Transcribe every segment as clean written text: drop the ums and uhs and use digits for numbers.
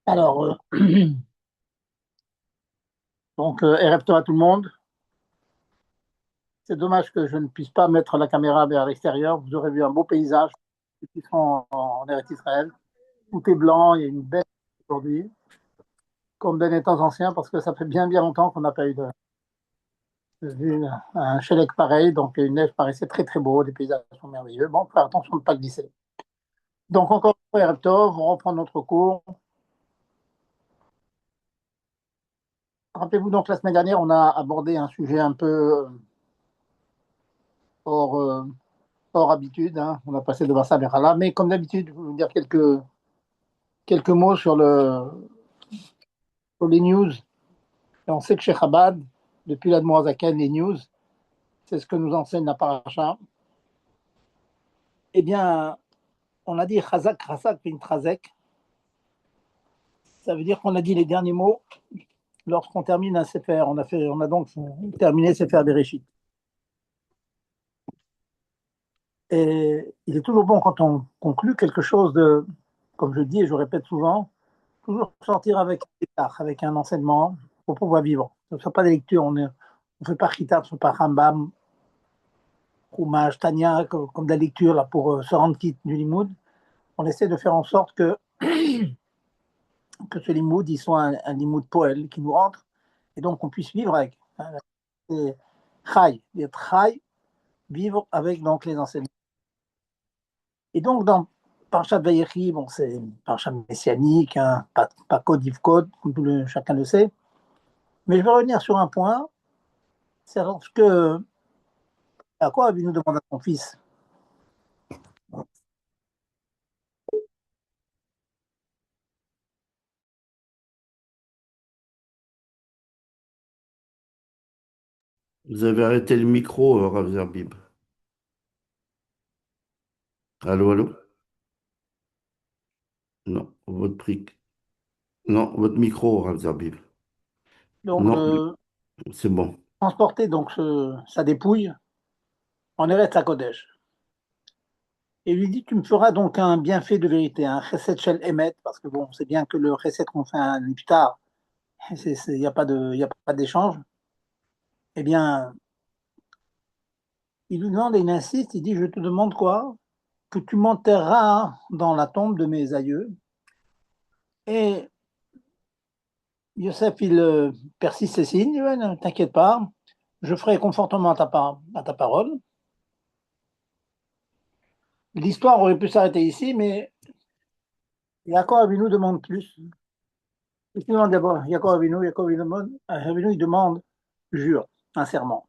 Alors, Erev Tov à tout le monde. C'est dommage que je ne puisse pas mettre la caméra vers l'extérieur. Vous aurez vu un beau paysage qui sont en Eretz Israël. Tout est blanc, il y a une belle aujourd'hui, comme dans les temps anciens, parce que ça fait bien bien longtemps qu'on n'a pas eu vu un shellek pareil. Donc une neige paraissait très très beau, les paysages sont merveilleux. Bon, faut faire attention de ne pas glisser. Donc encore une fois, Erev Tov, on reprend notre cours. Rappelez-vous donc la semaine dernière, on a abordé un sujet un peu hors, hors habitude, hein. On a passé de Bassa vers Allah, mais comme d'habitude, je vais vous dire quelques mots sur les news. Et on sait que chez Chabad, depuis l'Admoazaken, les news, c'est ce que nous enseigne la paracha. Eh bien, on a dit Chazak, Chazak, Pintrazek. Ça veut dire qu'on a dit les derniers mots lorsqu'on termine un Sefer. On a donc terminé Sefer Bereshit. Et il est toujours bon quand on conclut quelque chose de, comme je dis et je répète souvent, toujours sortir avec un enseignement pour pouvoir vivre. Ce ne soit pas des lectures, on ne fait pas Khitab, on ne fait pas Rambam, Chumash, Tanya, comme de la lecture là, pour se rendre quitte du limoud. On essaie de faire en sorte que ce limoud il soit un limoud poël qui nous rentre et donc on puisse vivre avec. C'est chai, être chai, vivre avec donc les enseignements. Et donc dans Parshat Vayechi, bon, c'est Parshat messianique, hein, pas code Yvkod, comme chacun le sait. Mais je vais revenir sur un point, c'est lorsque à quoi Avinu demande à son fils. Vous avez arrêté le micro, Rav Zerbib. Allô, allô? Non, non, votre micro, Rav Zerbib. Donc Non, c'est bon. transporter donc sa dépouille en Eretz Hakodesh. Et lui dit, tu me feras donc un bienfait de vérité, un chesed shel emet, parce que bon, c'est bien que le chesed qu'on fait un iftar, il n'y a pas d'échange. Eh bien, il lui demande et il insiste, il dit, je te demande quoi? Que tu m'enterreras dans la tombe de mes aïeux. Et Yosef, il persiste ses signes, ouais, ne t'inquiète pas, je ferai conformément à ta parole. L'histoire aurait pu s'arrêter ici, mais Yaakov Avinu demande plus. Il demande d'abord, Yaakov Avinu, il demande, jure, un serment.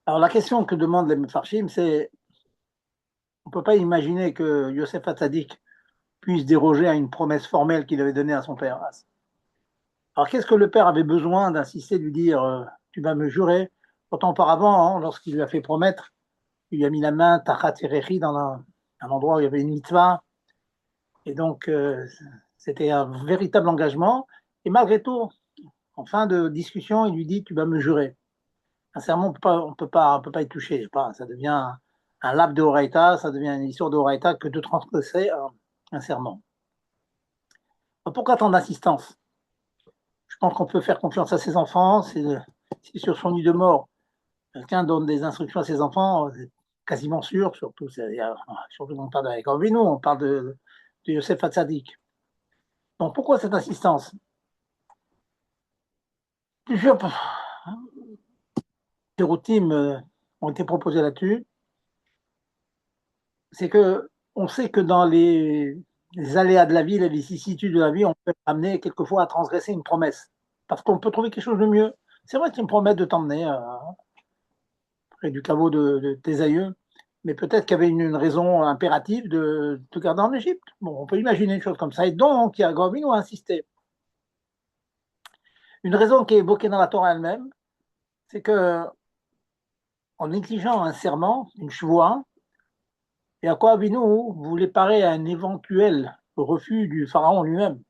Alors la question que demandent les Mefarshim, c'est, on ne peut pas imaginer que Yosef Hatzadik puisse déroger à une promesse formelle qu'il avait donnée à son père. Alors qu'est-ce que le père avait besoin d'insister, de lui dire, tu vas me jurer? Pourtant auparavant, hein, lorsqu'il lui a fait promettre, il lui a mis la main, Tachat Erechi, dans un endroit où il y avait une mitzvah, et donc c'était un véritable engagement. Et malgré tout, en fin de discussion, il lui dit, tu vas me jurer. Un serment, on peut pas y toucher. Pas, ça devient un lab de Horaïta, ça devient une histoire de Horaïta que de transgresser un serment. Pourquoi tant d'assistance? Je pense qu'on peut faire confiance à ses enfants. Si sur son lit de mort, quelqu'un donne des instructions à ses enfants, c'est quasiment sûr, surtout quand on parle avec Avinu, on parle de Yosef Hatzadik. Donc pourquoi cette assistance? Plusieurs théroutimes ont été proposés là-dessus. C'est que on sait que dans les aléas de la vie, les vicissitudes de la vie, on peut amener quelquefois à transgresser une promesse. Parce qu'on peut trouver quelque chose de mieux. C'est vrai qu'ils me promettent de t'emmener près du caveau de tes aïeux, mais peut-être qu'il y avait une raison impérative de te garder en Égypte. Bon, on peut imaginer une chose comme ça. Et donc, il y a Gravino a insisté. Une raison qui est évoquée dans la Torah elle-même, c'est que en exigeant un serment, une chevoie, Yaakov Avinu voulait parer à un éventuel refus du pharaon lui-même.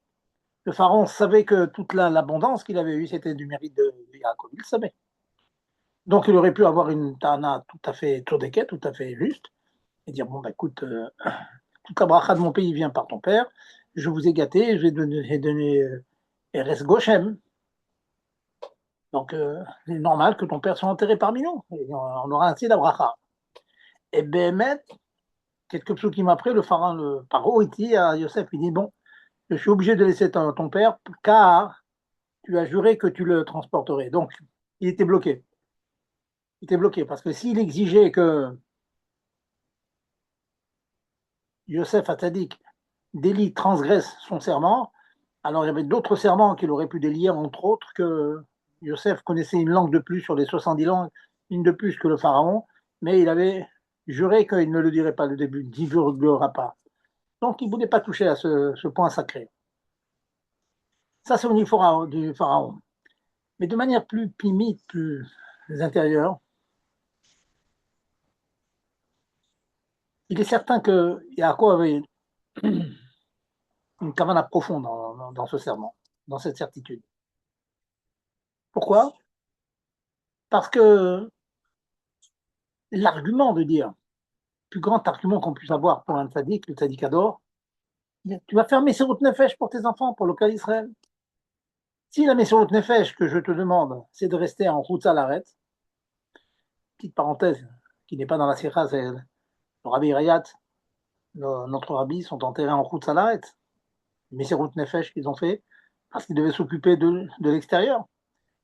Le pharaon savait que toute l'abondance qu'il avait eue, c'était du mérite de Yaakov. Il le savait. Donc, il aurait pu avoir une tana tout à fait tzodéket, tout à fait juste, et dire, bon, bah, écoute, toute la bracha de mon pays vient par ton père, je vous ai gâté, j'ai donné Eres Goshem. Donc, c'est normal que ton père soit enterré parmi nous. Et on aura ainsi la bracha. Et Béhémet, quelques psukim après, le pharaon, le paro, il dit à Yosef, il dit, bon, je suis obligé de laisser ton père, car tu as juré que tu le transporterais. Donc, il était bloqué. Il était bloqué, parce que s'il exigeait que Yosef Hatzadik délie, transgresse son serment, alors il y avait d'autres serments qu'il aurait pu délier, entre autres que Yosef connaissait une langue de plus sur les 70 langues, une de plus que le pharaon, mais il avait juré qu'il ne le dirait pas le début, il ne divulguera pas. Donc il ne voulait pas toucher à ce point sacré. Ça, c'est au niveau du pharaon. Mais de manière plus pimite, plus intérieure, il est certain que Yaakov avait une cavane profonde dans ce serment, dans cette certitude. Pourquoi? Parce que l'argument de dire, le plus grand argument qu'on puisse avoir pour un tzaddik, le tzadikador, tu vas faire Messirut Nefesh pour tes enfants, pour le cas d'Israël. Si la Messirut Nefesh que je te demande, c'est de rester en Chutz La'aretz, petite parenthèse, qui n'est pas dans la Sira, c'est le Rabbi Rayat, notre Rabbi, sont enterrés en Chutz La'aretz. Messirut Nefesh qu'ils ont fait, parce qu'ils devaient s'occuper de l'extérieur,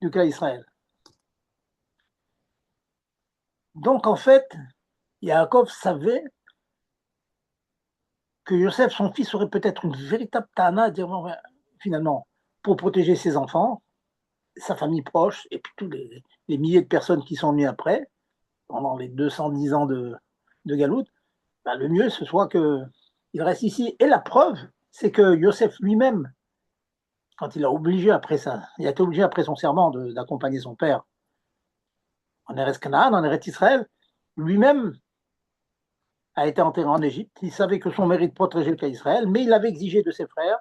du cas d'Israël. Donc en fait, Yaakov savait que Yosef, son fils, aurait peut-être une véritable tana à dire, bon, finalement, pour protéger ses enfants, sa famille proche, et puis tous les milliers de personnes qui sont venues après, pendant les 210 ans de Galoute, ben, le mieux, ce soit qu'il reste ici. Et la preuve, c'est que Yosef lui-même, quand il a été obligé après son serment d'accompagner son père en Eretz Canaan, en Eretz Israël, lui-même a été enterré en Égypte. Il savait que son mérite protégeait le cas d'Israël, mais il avait exigé de ses frères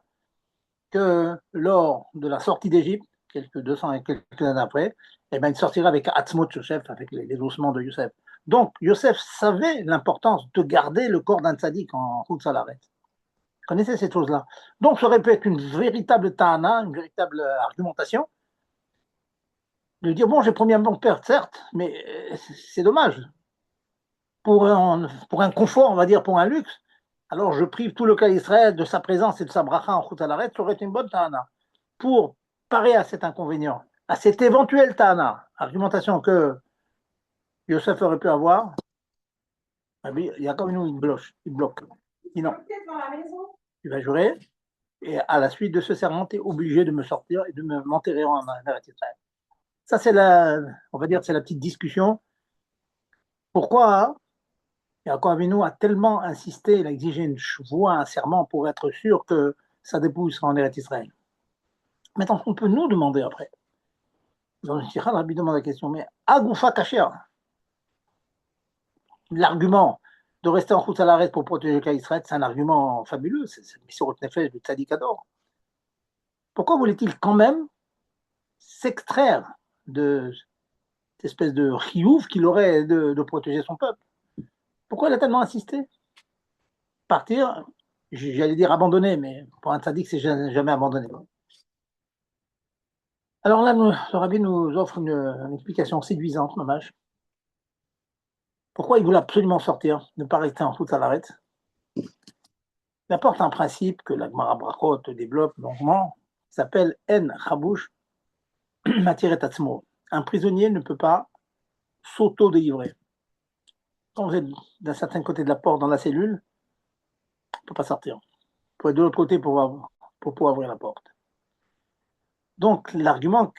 que lors de la sortie d'Égypte, quelques 200 et quelques années après, eh ben, il sortira avec Atzmot Yosef, avec les ossements de Yosef. Donc, Yosef savait l'importance de garder le corps d'un tzaddik en route Salaret. Vous connaissez ces choses-là. Donc, ça aurait pu être une véritable ta'ana, une véritable argumentation, de dire, bon, j'ai promis à mon père, certes, mais c'est dommage. Pour un confort, on va dire, pour un luxe, alors je prive tout le cas d'Israël de sa présence et de sa bracha en route Salaret, ça aurait été une bonne ta'ana. Pour parer à cet inconvénient, à cette éventuelle Tana, argumentation que Yosef aurait pu avoir, il y a comme nous, il bloque. Il dit non, tu vas jurer, et à la suite de ce serment, tu es obligé de me sortir et de m'enterrer en Eretz Israël. Ça, on va dire, c'est la petite discussion. Pourquoi Yaakov Avinu a tellement insisté, il a exigé une voie, un serment pour être sûr que sa dépouille sera en Eretz Israël. Maintenant, on peut nous demander après. Dans le Shira, le Rabbi demande la question, mais Agoufa Kacher, l'argument de rester en route à l'arrêt pour protéger le cas d'Israël, c'est un argument fabuleux, c'est le Messirut Nefesh du Tzadikador. Pourquoi voulait-il quand même s'extraire de cette espèce de chiouf qu'il aurait de protéger son peuple? Pourquoi il a tellement insisté? Partir, j'allais dire abandonner, mais pour un tzaddik, c'est jamais abandonné. Alors là, le rabbi nous offre une explication séduisante, dommage. Pourquoi il voulait absolument sortir, ne pas rester en route à l'arrêt? Il apporte un principe que la Gemara Brachot développe longuement, qui s'appelle En Chabouch Matiret Atzmo. Un prisonnier ne peut pas s'auto-délivrer. Quand vous êtes d'un certain côté de la porte dans la cellule, on ne peut pas sortir. Il faut être de l'autre côté pour pouvoir ouvrir la porte. Donc, l'argument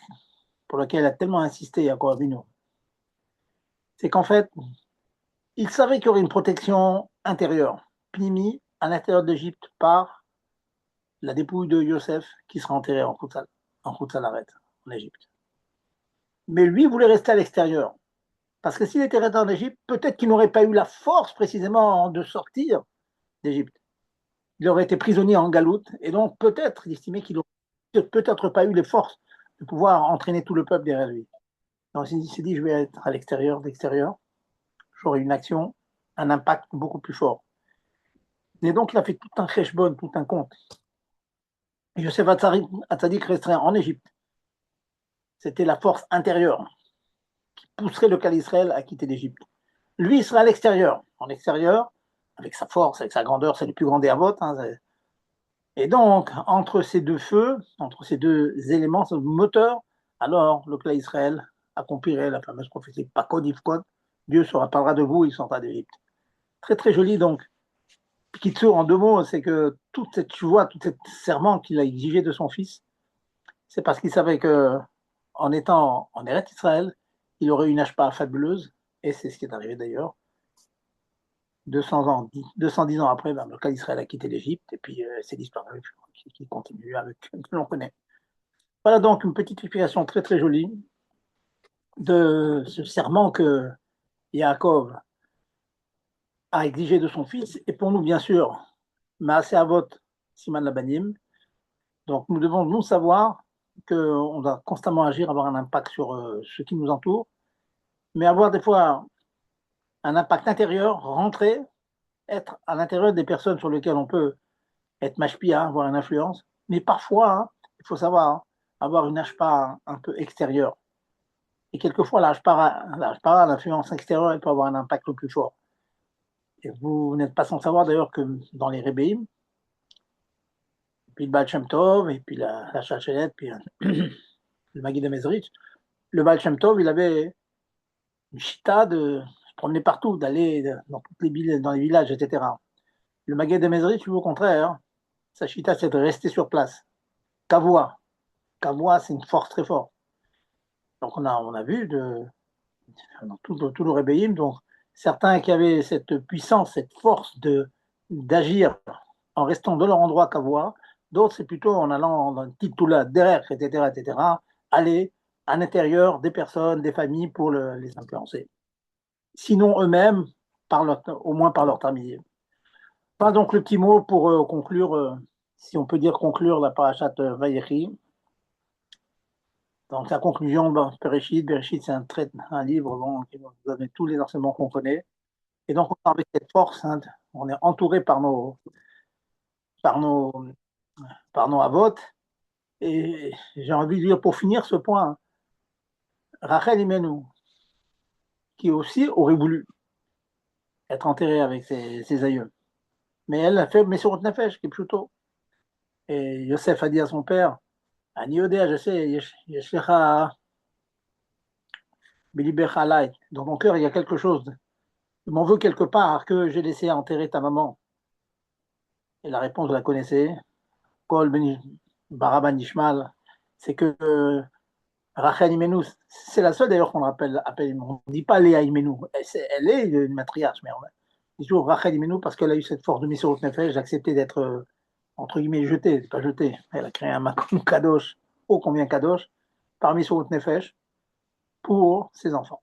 pour lequel il a tellement insisté Yaakov Avinu, c'est qu'en fait, il savait qu'il y aurait une protection intérieure, pnimi, à l'intérieur d'Égypte, par la dépouille de Yosef qui sera enterrée en Khoutsalareth, en Égypte. Mais lui voulait rester à l'extérieur. Parce que s'il était resté en Égypte, peut-être qu'il n'aurait pas eu la force précisément de sortir d'Égypte. Il aurait été prisonnier en Galoute, et donc peut-être, il estimait qu'il n'aurait peut-être pas eu les forces de pouvoir entraîner tout le peuple derrière lui. Donc il s'est dit, je vais être à l'extérieur, j'aurai une action, un impact beaucoup plus fort. Et donc il a fait tout un cheshbon, tout un compte. Yosef Hatzadik resterait en Égypte. C'était la force intérieure qui pousserait le cas d'Israël à quitter l'Égypte. Lui, il serait à l'extérieur. En extérieur, avec sa force, avec sa grandeur, c'est le plus grand des Havot. Hein, et donc, entre ces deux feux, entre ces deux éléments, ce moteur, alors le clan Israël accomplirait la fameuse prophétie Pakod Ifkod, Dieu se rappellera de vous, il sortira d'Égypte. Très très joli donc. Kitsour, en deux mots, c'est que toute cette joie, tout ce serment qu'il a exigé de son fils, c'est parce qu'il savait que en étant en Eretz Israël, il aurait une ashpa fabuleuse, et c'est ce qui est arrivé d'ailleurs. 210 ans après, ben, le clan d'Israël a quitté l'Égypte, et puis c'est l'histoire qui continue avec que l'on connaît. Voilà donc une petite explication très très jolie de ce serment que Yaakov a exigé de son fils, et pour nous bien sûr, Maaseh Avot Siman Labanim. Donc nous devons nous savoir qu'on doit constamment agir, avoir un impact sur ce qui nous entoure, mais avoir des fois un impact intérieur, rentrer, être à l'intérieur des personnes sur lesquelles on peut être mashpia, avoir une influence, mais parfois, hein, il faut savoir, hein, avoir une ashpa un peu extérieure. Et quelquefois, l'influence extérieure, elle peut avoir un impact le plus fort. Et vous n'êtes pas sans savoir d'ailleurs que dans les Rébéim, puis le Baal Shem Tov, et puis la Chachelet, puis le Magid de Mezrich, le Baal Shem Tov, il avait une chita de se promener partout, d'aller dans toutes les villes, dans les villages, etc. Le Magid de Mezrich, au contraire, sa chita, c'est de rester sur place. Kavua. Kavua, c'est une force très forte. Donc on a vu dans tout le Rébéim, donc certains qui avaient cette puissance, cette force d'agir en restant de leur endroit Kavua, d'autres c'est plutôt en allant dans le Titoula, derrière, etc., etc., aller à l'intérieur des personnes, des familles pour les influencer. Sinon eux-mêmes, au moins par leur intermédiaire. Pas donc le petit mot pour conclure, si on peut dire conclure la parashat Vayechi. Donc la conclusion, Bereshit, c'est un livre qui nous donne tous les enseignements qu'on connaît. Et donc on a avec cette force, hein, on est entouré par nos, par nos avots. Et j'ai envie de dire pour finir ce point, Rachel Imenu, qui aussi aurait voulu être enterrée avec ses aïeux. Mais elle a fait Messurot Nefesh, qui est plutôt. Et Yosef a dit à son père, Ani Yodea, je sais, Yeshlecha Bilibecha Alai. Dans mon cœur, il y a quelque chose. Je m'en veux quelque part que j'ai laissé enterrer ta maman. Et la réponse, vous la connaissez. Kol Baraban Ishmael, c'est que Rachel Imenu, c'est la seule d'ailleurs qu'on appelle on ne dit pas Léa Imenu. Elle est une matriarche, mais on dit toujours Rachel Imenu parce qu'elle a eu cette force de mission au Nefesh, j'ai accepté d'être entre guillemets jetée, pas jetée. Elle a créé un Makom Kadosh, ô combien Kadosh, parmi sur Nefesh, pour ses enfants.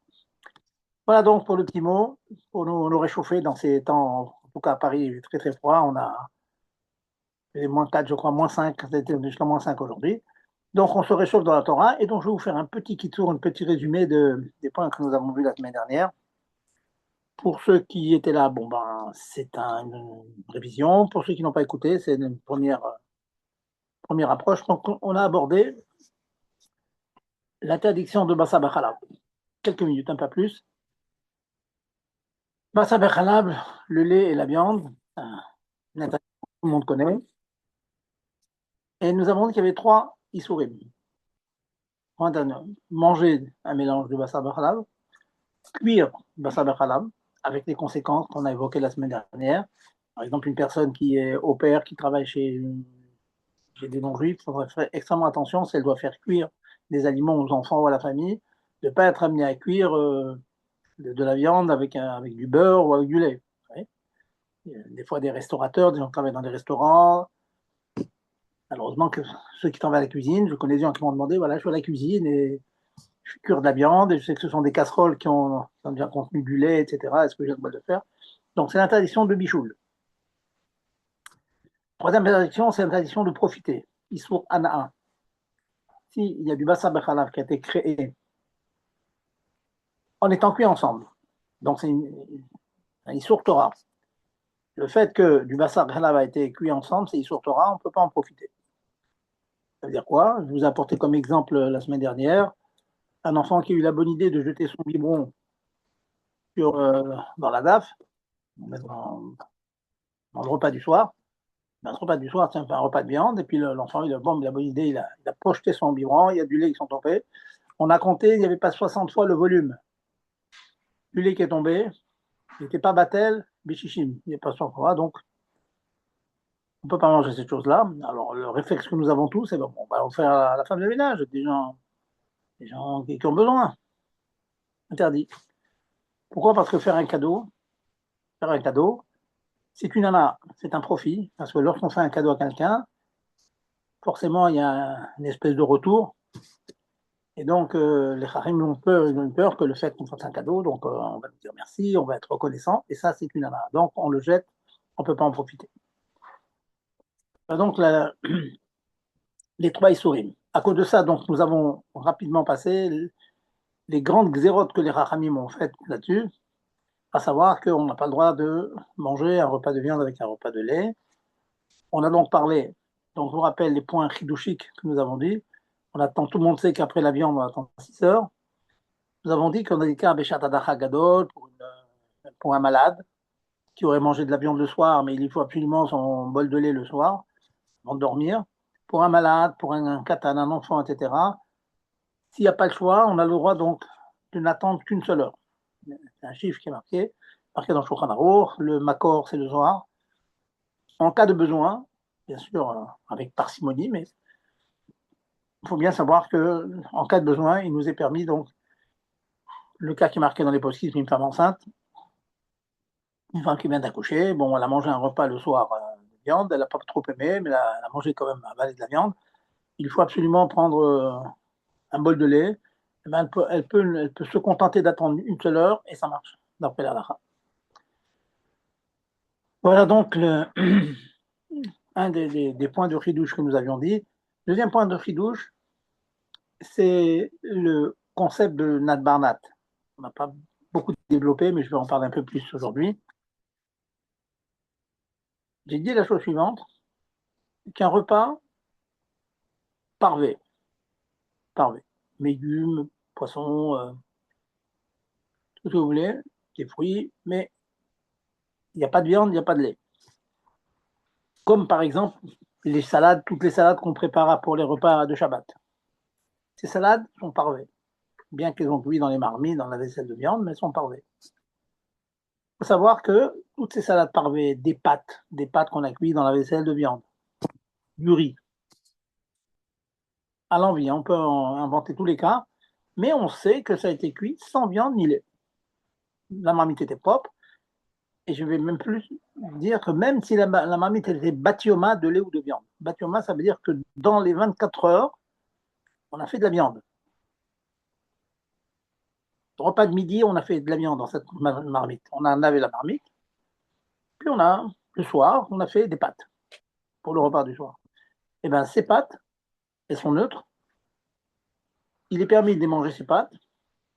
Voilà donc pour le petit mot, pour nous réchauffer dans ces temps, en tout cas à Paris, il est très très froid, on a moins 4, je crois, moins 5, c'était jusqu'à moins 5 aujourd'hui. Donc on se réchauffe dans la Torah, et donc je vais vous faire un petit tour, un petit résumé des points que nous avons vus la semaine dernière. Pour ceux qui étaient là, bon ben c'est une révision. Pour ceux qui n'ont pas écouté, c'est une première approche. Donc on a abordé l'interdiction de Bassa Bachalab. Quelques minutes, un peu plus. Bassa Bachalab, le lait et la viande, une interdiction que tout le monde connaît. Et nous avons dit qu'il y avait 3 Issourim. Manger un mélange de Bassa Bachalab, cuire Bassa Bachalab, avec les conséquences qu'on a évoquées la semaine dernière. Par exemple, une personne qui est au père, qui travaille chez des non-juifs, il faudrait faire extrêmement attention si elle doit faire cuire des aliments aux enfants ou à la famille, de ne pas être amené à cuire de la viande avec du beurre ou avec du lait. Des fois, des restaurateurs, des gens qui travaillent dans des restaurants. Malheureusement, que ceux qui travaillent à la cuisine, je connais des gens qui m'ont demandé, voilà, je suis à la cuisine et je cure de la viande, et je sais que ce sont des casseroles qui ont bien contenu du lait, etc. Est-ce que j'ai le droit de le faire? Donc, c'est l'interdiction de bichoul. Troisième interdiction, c'est l'interdiction de profiter. Issour Ana'a. S'il y a du bassa bechalav qui a été créé en étant cuit ensemble, donc c'est un Issour Torah. Le fait que du bassa bechalav a été cuit ensemble, c'est Issour Torah, on ne peut pas en profiter. Ça veut dire quoi? Je vous ai apporté comme exemple la semaine dernière un enfant qui a eu la bonne idée de jeter son biberon dans la DAF, dans le repas du soir. Le repas du soir, c'est un repas de viande, et puis l'enfant, il a la bonne idée, il a projeté son biberon, il y a du lait qui sont tombés. On a compté, il n'y avait pas 60 fois le volume du lait qui est tombé. Il n'était pas battel, bichichim, il n'y a pas 100 fois, donc on ne peut pas manger cette chose-là. Alors, le réflexe que nous avons tous, c'est bon, on va en faire à la femme de ménage, des gens qui ont besoin. Interdit. Pourquoi? Parce que faire un cadeau, c'est c'est un profit, parce que lorsqu'on fait un cadeau à quelqu'un, forcément, il y a une espèce de retour. Et donc, les Harim ont peur que le fait qu'on fasse un cadeau, donc on va nous dire merci, on va être reconnaissant, et ça, c'est une ana. Donc, on le jette, on ne peut pas en profiter. Donc, les trois Issourim. À cause de ça, donc, nous avons rapidement passé les grandes xérotes que les Rachamim ont faites là-dessus, à savoir qu'on n'a pas le droit de manger un repas de viande avec un repas de lait. On a donc parlé, donc je vous rappelle les points chidouchiques que nous avons dit. On attend, tout le monde sait qu'après la viande, on attend 6 heures. Nous avons dit qu'on a des cas Béchat Adacha Gadol pour un malade qui aurait mangé de la viande le soir, mais il faut absolument son bol de lait le soir avant de dormir. Pour un malade, pour un katan, un enfant, etc. S'il n'y a pas le choix, on a le droit donc de n'attendre qu'une seule heure. C'est un chiffre qui est marqué dans le Shulchan Aruch. Le Makor, c'est le Zohar. En cas de besoin, bien sûr, avec parcimonie, mais il faut bien savoir que en cas de besoin, il nous est permis, donc, le cas qui est marqué dans les post-it, une femme enceinte, une femme qui vient d'accoucher, bon, elle a mangé un repas le soir de viande, elle n'a pas trop aimé, mais elle a mangé quand même avalé de la viande. Il faut absolument prendre un bol de lait. Eh ben, elle peut se contenter d'attendre une seule heure et ça marche, d'après la Lara. Voilà donc un des points de ridouche que nous avions dit. Deuxième point de ridouche, c'est le concept de Nat Barnat. On n'a pas beaucoup développé, mais je vais en parler un peu plus aujourd'hui. J'ai dit la chose suivante, qu'un repas parvé, légumes, poissons, tout ce que vous voulez, des fruits, mais il n'y a pas de viande, il n'y a pas de lait. Comme par exemple les salades, toutes les salades qu'on prépare pour les repas de Shabbat. Ces salades sont parvées, bien qu'elles ont cuit dans les marmites, dans la vaisselle de viande, mais elles sont parvées. Il faut savoir que toutes ces salades parvées, des pâtes qu'on a cuites dans la vaisselle de viande, du riz, à l'envie, on peut inventer tous les cas, mais on sait que ça a été cuit sans viande ni lait. La marmite était propre, et je vais même plus dire que même si la marmite était batioma de lait ou de viande. Batioma, ça veut dire que dans les 24 heures, on a fait de la viande. Au repas de midi, on a fait de la viande dans cette marmite. On a lavé la marmite, puis le soir, on a fait des pâtes pour le repas du soir. Et bien, ces pâtes, elles sont neutres. Il est permis de manger ces pâtes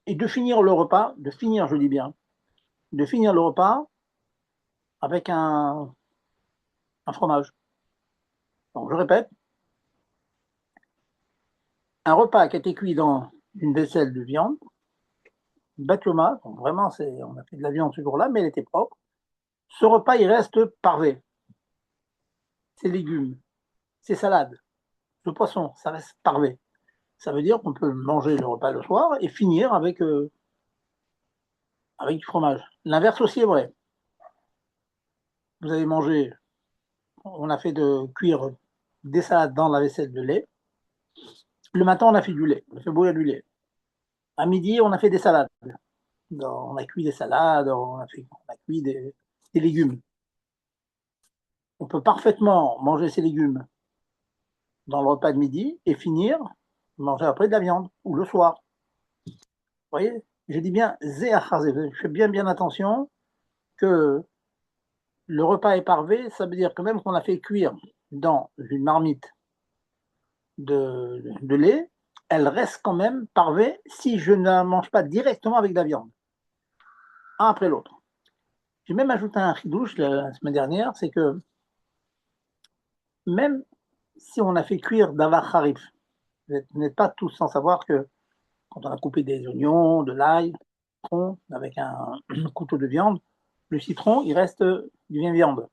et de finir le repas, je dis bien, de finir le repas avec un fromage. Donc, je répète, un repas qui a été cuit dans une vaisselle de viande, batioma, donc vraiment, on a fait de la viande ce jour-là, mais elle était propre. Ce repas, il reste parvé. Ces légumes, ces salades, le poisson, ça reste parvé. Ça veut dire qu'on peut manger le repas le soir et finir avec du fromage. L'inverse aussi est vrai. Vous avez mangé, on a fait de cuire des salades dans la vaisselle de lait. Le matin, on a fait du lait, on a fait bouillir du lait. À midi, on a fait des salades. On a cuit des salades, on a cuit des légumes. On peut parfaitement manger ces légumes dans le repas de midi et finir, manger après de la viande ou le soir. Vous voyez, je dis bien zéachazé. Je fais bien attention que le repas est parvé, ça veut dire que même qu'on a fait cuire dans une marmite de lait, elle reste quand même parvée si je ne la mange pas directement avec de la viande, un après l'autre. J'ai même ajouté un chidouche la semaine dernière, c'est que même si on a fait cuire davar harif, vous n'êtes pas tous sans savoir que quand on a coupé des oignons, de l'ail, avec un couteau de viande, le citron, il reste du vin viande.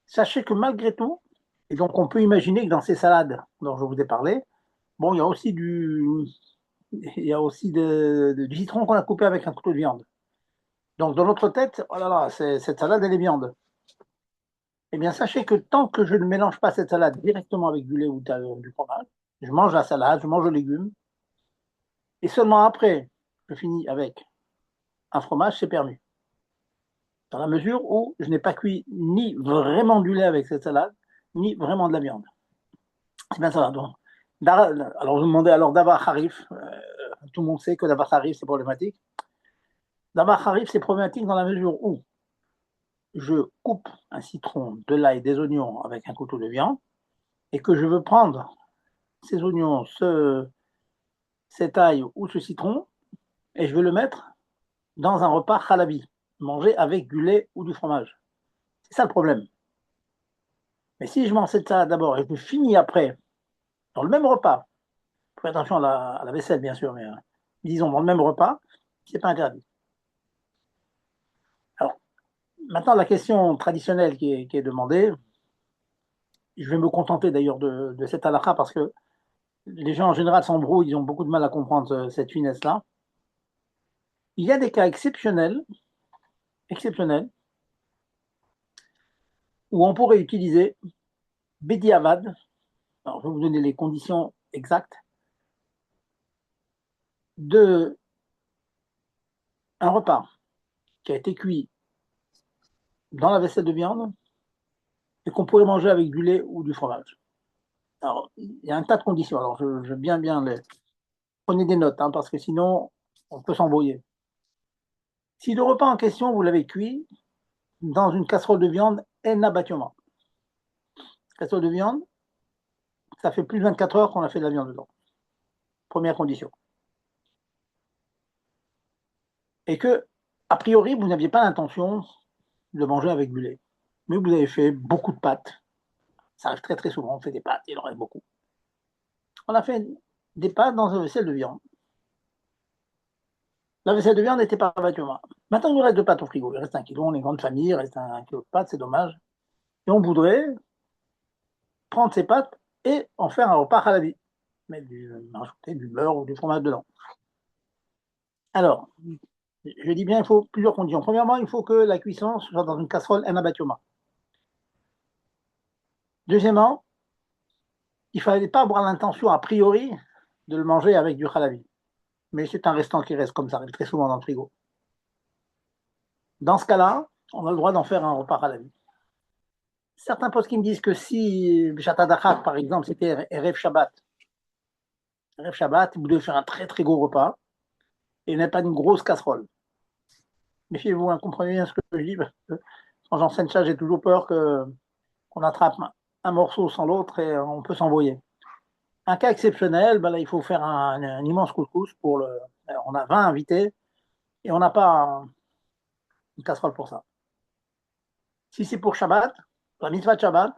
Sachez que malgré tout, et donc on peut imaginer que dans ces salades dont je vous ai parlé, bon, il y a aussi du citron qu'on a coupé avec un couteau de viande. Donc dans notre tête, oh là là, cette salade, elle est viande. Eh bien, sachez que tant que je ne mélange pas cette salade directement avec du lait ou du fromage, je mange la salade, je mange le légume, et seulement après, je finis avec un fromage, c'est permis. Dans la mesure où je n'ai pas cuit ni vraiment du lait avec cette salade, ni vraiment de la viande. C'est bien ça. Donc, alors, vous me demandez alors Davar Harif. Tout le monde sait que Davar Harif, c'est problématique. Davar Harif, c'est problématique dans la mesure où je coupe un citron, de l'ail, des oignons avec un couteau de viande et que je veux prendre ces oignons, cet ail ou ce citron et je veux le mettre dans un repas halabi, manger avec du lait ou du fromage. C'est ça le problème. Mais si je mange cette salade d'abord et que je finis après, dans le même repas, faites attention à la vaisselle bien sûr, mais disons dans le même repas, c'est pas interdit. Alors, maintenant, la question traditionnelle qui est demandée, je vais me contenter d'ailleurs de cette halakha parce que les gens en général s'embrouillent, ils ont beaucoup de mal à comprendre cette finesse-là. Il y a des cas exceptionnels, où on pourrait utiliser Bedi Avad. Alors, je vais vous donner les conditions exactes de un repas qui a été cuit dans la vaisselle de viande et qu'on pourrait manger avec du lait ou du fromage. Alors, il y a un tas de conditions. Alors, je veux bien les. Prenez des notes, hein, parce que sinon, on peut s'embrouiller. Si le repas en question, vous l'avez cuit dans une casserole de viande en abattement. Casserole de viande, ça fait plus de 24 heures qu'on a fait de la viande dedans. Première condition. Et que, a priori, vous n'aviez pas l'intention de manger avec du lait. Mais vous avez fait beaucoup de pâtes. Ça arrive très très souvent, on fait des pâtes, il en reste beaucoup. On a fait des pâtes dans une vaisselle de viande. La vaisselle de viande n'était pas abattement. Maintenant, il nous reste deux pâtes au frigo. Il reste un kilo, on est une grande famille, il reste un kilo de pâtes, c'est dommage. Et on voudrait prendre ces pâtes et en faire un repas halabi. Rajouter du beurre ou du fromage dedans. Alors, je dis bien, il faut plusieurs conditions. Premièrement, il faut que la cuisson soit dans une casserole en abattement. Deuxièmement, il ne fallait pas avoir l'intention a priori de le manger avec du halabi. Mais c'est un restant qui reste comme ça, arrive très souvent dans le frigo. Dans ce cas-là, on a le droit d'en faire un repas halabi. Certains postes qui me disent que si Shatadachak, par exemple, c'était Erev Shabbat, vous devez faire un très très gros repas et n'est pas une grosse casserole. Méfiez-vous, hein, comprenez bien ce que je dis, parce que quand j'enseigne ça, j'ai toujours peur qu'on attrape un morceau sans l'autre et on peut s'embrouiller. Un cas exceptionnel, ben là, il faut faire un immense couscous pour le. On a 20 invités et on n'a pas une casserole pour ça. Si c'est pour Shabbat, la mitzvah de Shabbat,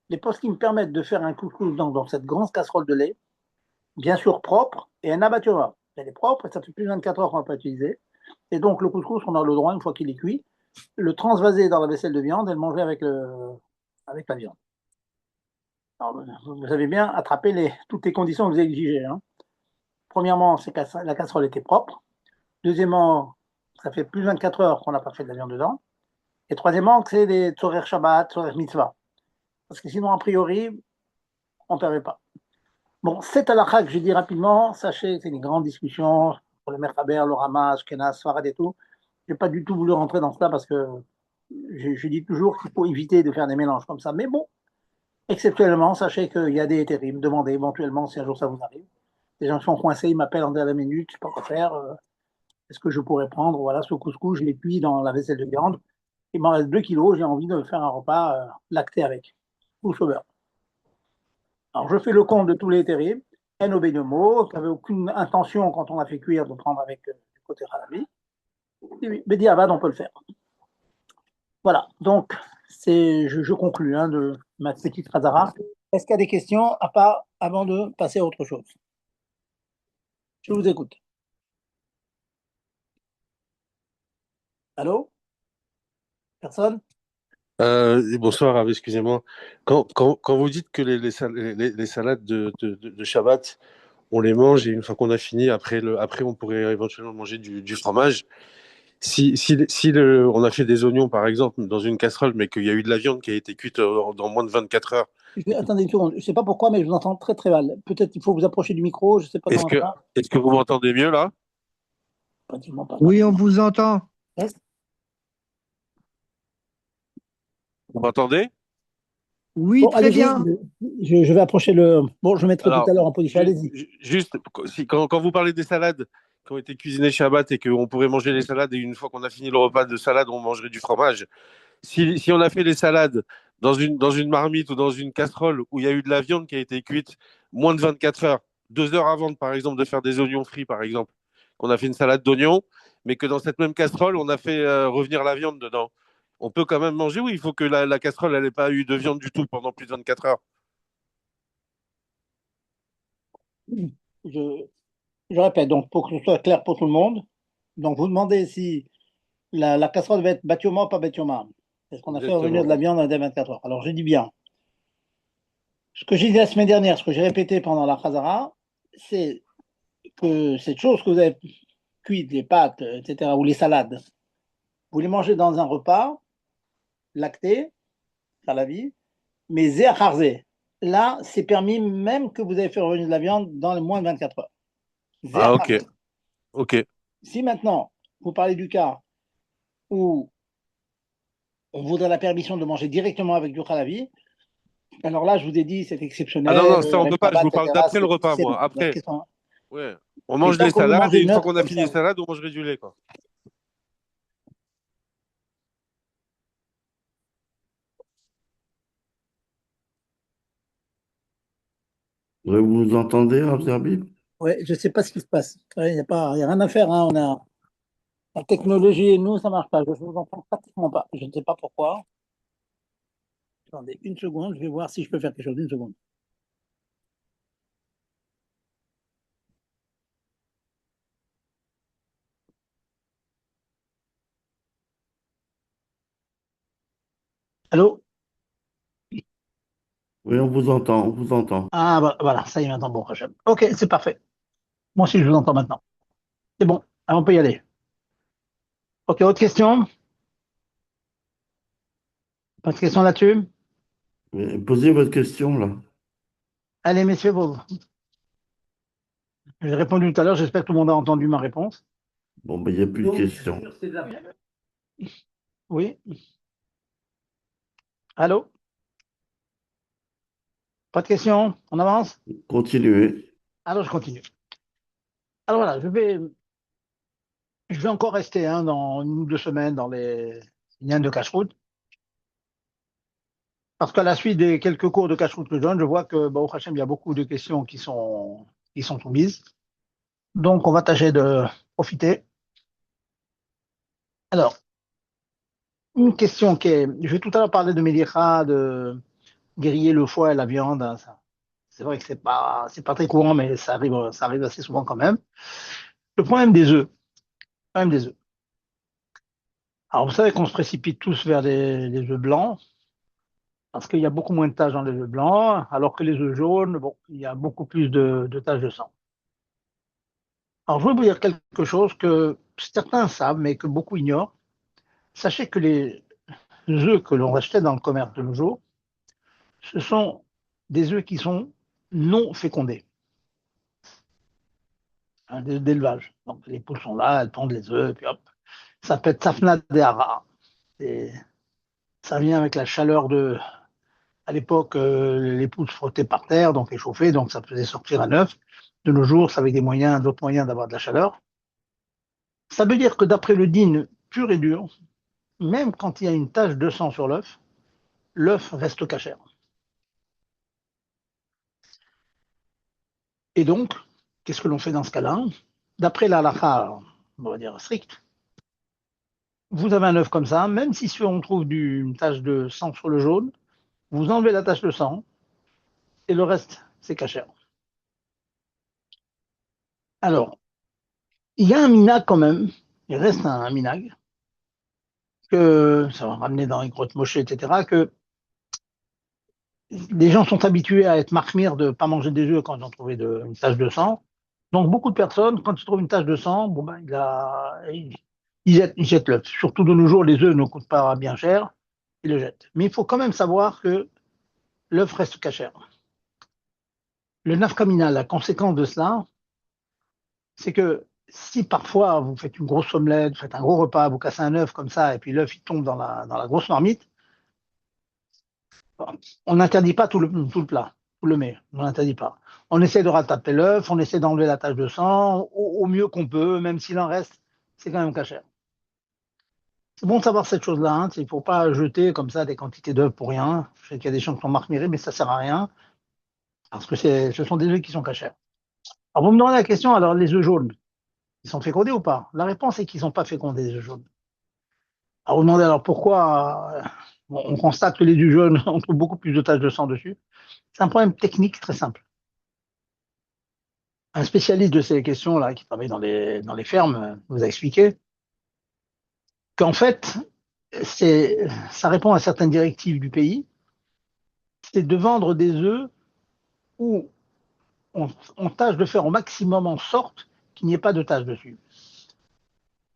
les postes qui me permettent de faire un couscous dans cette grande casserole de lait, bien sûr propre, et un abattoir. Elle est propre et ça fait plus de 24 heures qu'on n'a pas utilisé. Et donc le couscous, on a le droit, une fois qu'il est cuit, le transvaser dans la vaisselle de viande et le manger avec la viande. Alors, vous avez bien attrapé toutes les conditions que vous exigez. Hein. Premièrement, c'est que la casserole était propre. Deuxièmement, ça fait plus de 24 heures qu'on n'a pas fait de la viande dedans. Et troisièmement, que c'est des tzorer Shabbat, tzorer mitzvah. Parce que sinon, a priori, on ne permet pas. Bon, cette halakha que je dis rapidement, sachez, c'est une grande discussion pour le Merchaber, le Rama, Ashkenaz, Sfarad et tout. Je n'ai pas du tout voulu rentrer dans cela parce que je dis toujours qu'il faut éviter de faire des mélanges comme ça. Mais bon, exceptionnellement, sachez qu'il y a des terribles. Demandez éventuellement si un jour ça vous arrive. Les gens sont coincés, ils m'appellent en dernière minute, je ne sais pas quoi faire. Est-ce que je pourrais prendre, voilà, ce couscous, je l'ai cuit dans la vaisselle de viande. Il m'en reste 2 kilos, j'ai envie de faire un repas lacté avec, ou au beurre. Alors, je fais le compte de tous les terribles. NOB de mots, qui n'avait aucune intention, quand on a fait cuire, de prendre avec du côté halabi. Mais diavad, on peut le faire. Voilà, donc, je conclus. Hein, ma petite Khazara. Est-ce qu'il y a des questions à part avant de passer à autre chose? Je vous écoute. Allô? Personne? Bonsoir, excusez-moi. Quand vous dites que les salades de Shabbat, on les mange et une fois qu'on a fini, après on pourrait éventuellement manger du fromage. Si on a fait des oignons, par exemple, dans une casserole, mais qu'il y a eu de la viande qui a été cuite dans moins de 24 heures, Attendez une seconde, je ne sais pas pourquoi, mais je vous entends très très mal. Peut-être il faut vous approcher du micro, je ne sais pas est-ce comment que, ça. est-ce que vous m'entendez mieux là? Pratiquement pas. Oui, Attendez. on vous entend. Est-ce- Vous m'entendez? Oui, Bon, très allez-y, bien. je vais approcher le. Bon, je mettrai tout Alors, à l'heure en position, allez-y. juste, quand vous parlez des salades qui ont été cuisinées Shabbat et qu'on pourrait manger les salades et une fois qu'on a fini le repas de salade, on mangerait du fromage. Si on a fait les salades dans une marmite ou dans une casserole où il y a eu de la viande qui a été cuite moins de 24 heures, 2 heures avant, par exemple, de faire des oignons frits, par exemple, qu'on a fait une salade d'oignons, mais que dans cette même casserole, on a fait revenir la viande dedans. On peut quand même manger, oui, il faut que la casserole, elle n'ait pas eu de viande du tout pendant plus de 24 heures. Je, je répète, donc pour que ce soit clair pour tout le monde, donc vous demandez si la casserole va être batioma ou pas batioma. Est-ce qu'on a fait revenir de Exactement. la viande à des 24 heures? Alors je dis bien. Ce que j'ai dit la semaine dernière, ce que j'ai répété pendant la Khazara, c'est que cette chose que vous avez cuite, les pâtes, etc., ou les salades, vous les mangez dans un repas lacté, à la vie, mais zé acharze. Là, c'est permis même que vous avez fait revenir de la viande dans les moins de 24 heures. Zé Ah, ok. acharze. Ok. Si maintenant, vous parlez du cas où on voudrait la permission de manger directement avec du halavi, alors là, je vous ai dit, c'est Ah non, exceptionnel, non, ça, on peut pas. Je Shabbat, vous parle etc., d'après le repas, c'est moi. non. La Après, question. ouais. On Mais mange tant les que vous salades et mangez une fois neutre qu'on a comme fini ça, les salades, on mangerait du lait, quoi. Ouais, vous nous entendez, Rav Zerbib? ouais, je ne sais pas ce qui se passe. Il n'y a pas, y a rien à faire. Hein. On a la technologie et nous, ça ne marche pas. Je ne vous entends pratiquement pas. Je ne sais pas pourquoi. Attendez une seconde, je vais voir si je peux faire quelque chose. Une seconde. Allô? Oui, on vous entend, on vous entend. Ah, voilà, ça y est maintenant. Bon, Hachem. Ok, c'est parfait. Moi aussi, je vous entends maintenant. C'est bon. Alors, on peut y aller. Ok, autre question? Pas de question là-dessus? Posez votre question, là. Allez, messieurs, j'ai répondu tout à l'heure. J'espère que tout le monde a entendu ma réponse. Bon, ben, il n'y a plus de questions. Oui. Allô? Pas de questions? On avance? Continuez. Alors, je continue. Alors voilà, je vais encore rester dans 1 ou 2 semaines dans les lignes de cache-route. Parce qu'à la suite des quelques cours de cache-route que je donne, je vois que, bah, au Hachem, il y a beaucoup de questions qui sont soumises. Donc, on va tâcher de profiter. Alors, une question je vais tout à l'heure parler de Mélicha, de griller le foie et la viande. Hein, ça. C'est vrai que c'est pas très courant, mais ça arrive assez souvent quand même. Le problème des œufs. Le problème des œufs. Alors, vous savez qu'on se précipite tous vers les œufs blancs, parce qu'il y a beaucoup moins de taches dans les œufs blancs, alors que les œufs jaunes, bon, il y a beaucoup plus de taches de sang. Alors, je voulais vous dire quelque chose que certains savent, mais que beaucoup ignorent. Sachez que les œufs que l'on achetait dans le commerce de nos jours, ce sont des œufs qui sont non fécondés, hein, d'élevage. Donc, les poules sont là, elles pondent les œufs, puis hop. Ça s'appelle Safna Dehara. Et ça vient avec la chaleur à l'époque, les poules se frottaient par terre, donc échauffées, donc ça faisait sortir un œuf. De nos jours, ça avec d'autres moyens d'avoir de la chaleur. Ça veut dire que d'après le din pur et dur, même quand il y a une tache de sang sur l'œuf reste cachère. Et donc, qu'est-ce que l'on fait dans ce cas-là? D'après la halakha, on va dire stricte, vous avez un œuf comme ça, même si on trouve une tache de sang sur le jaune, vous enlevez la tache de sang, et le reste, c'est cachère. Alors, il y a un minag quand même, il reste un minag, que ça va ramener dans les grottes Moshe, etc., que les gens sont habitués à être marmire de ne pas manger des œufs quand ils ont trouvé une tache de sang. Donc, beaucoup de personnes, quand ils trouvent une tache de sang, bon ben, ils jettent l'œuf. Surtout de nos jours, les œufs ne coûtent pas bien cher, ils le jettent. Mais il faut quand même savoir que l'œuf reste cachère. Le nafkamina, la conséquence de cela, c'est que si parfois vous faites une grosse omelette, vous faites un gros repas, vous cassez un œuf comme ça, et puis l'œuf il tombe dans la grosse marmite, on n'interdit pas tout le plat, tout le mets, on n'interdit pas. On essaie de rattraper l'œuf, on essaie d'enlever la tache de sang au mieux qu'on peut, même s'il en reste, c'est quand même cachère. C'est bon de savoir cette chose-là, hein, il ne faut pas jeter comme ça des quantités d'œufs pour rien. Je sais qu'il y a des gens qui sont marmirés, mais ça ne sert à rien, parce que ce sont des œufs qui sont cachères. Alors vous me demandez la question, alors les œufs jaunes, ils sont fécondés ou pas? La réponse est qu'ils ne sont pas fécondés, les œufs jaunes. Alors vous demandez alors pourquoi bon, on constate que les œufs jaunes, on trouve beaucoup plus de taches de sang dessus. C'est un problème technique très simple. Un spécialiste de ces questions-là, qui travaille dans les fermes, vous a expliqué qu'en fait, ça répond à certaines directives du pays, c'est de vendre des œufs où on tâche de faire au maximum en sorte qu'il n'y ait pas de taches dessus.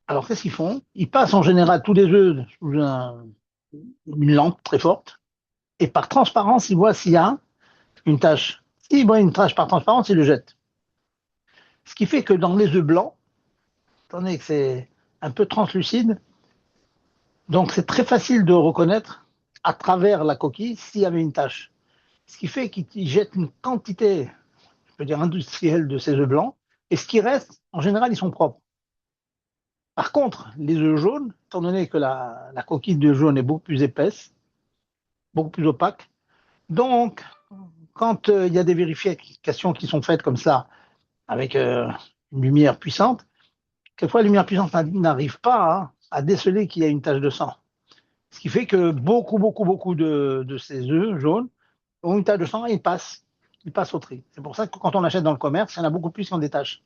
Alors qu'est-ce qu'ils font? Ils passent en général tous les œufs sous une lampe très forte, et par transparence, ils voient s'il y a une tache. S'ils voient une tache par transparence, ils le jettent. Ce qui fait que dans les œufs blancs, étant donné que c'est un peu translucide, donc c'est très facile de reconnaître à travers la coquille s'il y avait une tache. Ce qui fait qu'ils jettent une quantité, je peux dire, industrielle de ces œufs blancs, et ce qui reste, en général, ils sont propres. Par contre, les œufs jaunes, étant donné que la coquille de jaune est beaucoup plus épaisse, beaucoup plus opaque, donc quand il y a des vérifications qui sont faites comme ça, avec une lumière puissante, quelquefois la lumière puissante n'arrive pas à déceler qu'il y a une tache de sang. Ce qui fait que beaucoup de ces œufs jaunes ont une tache de sang et ils passent au tri. C'est pour ça que quand on achète dans le commerce, il y en a beaucoup plus qui ont des taches.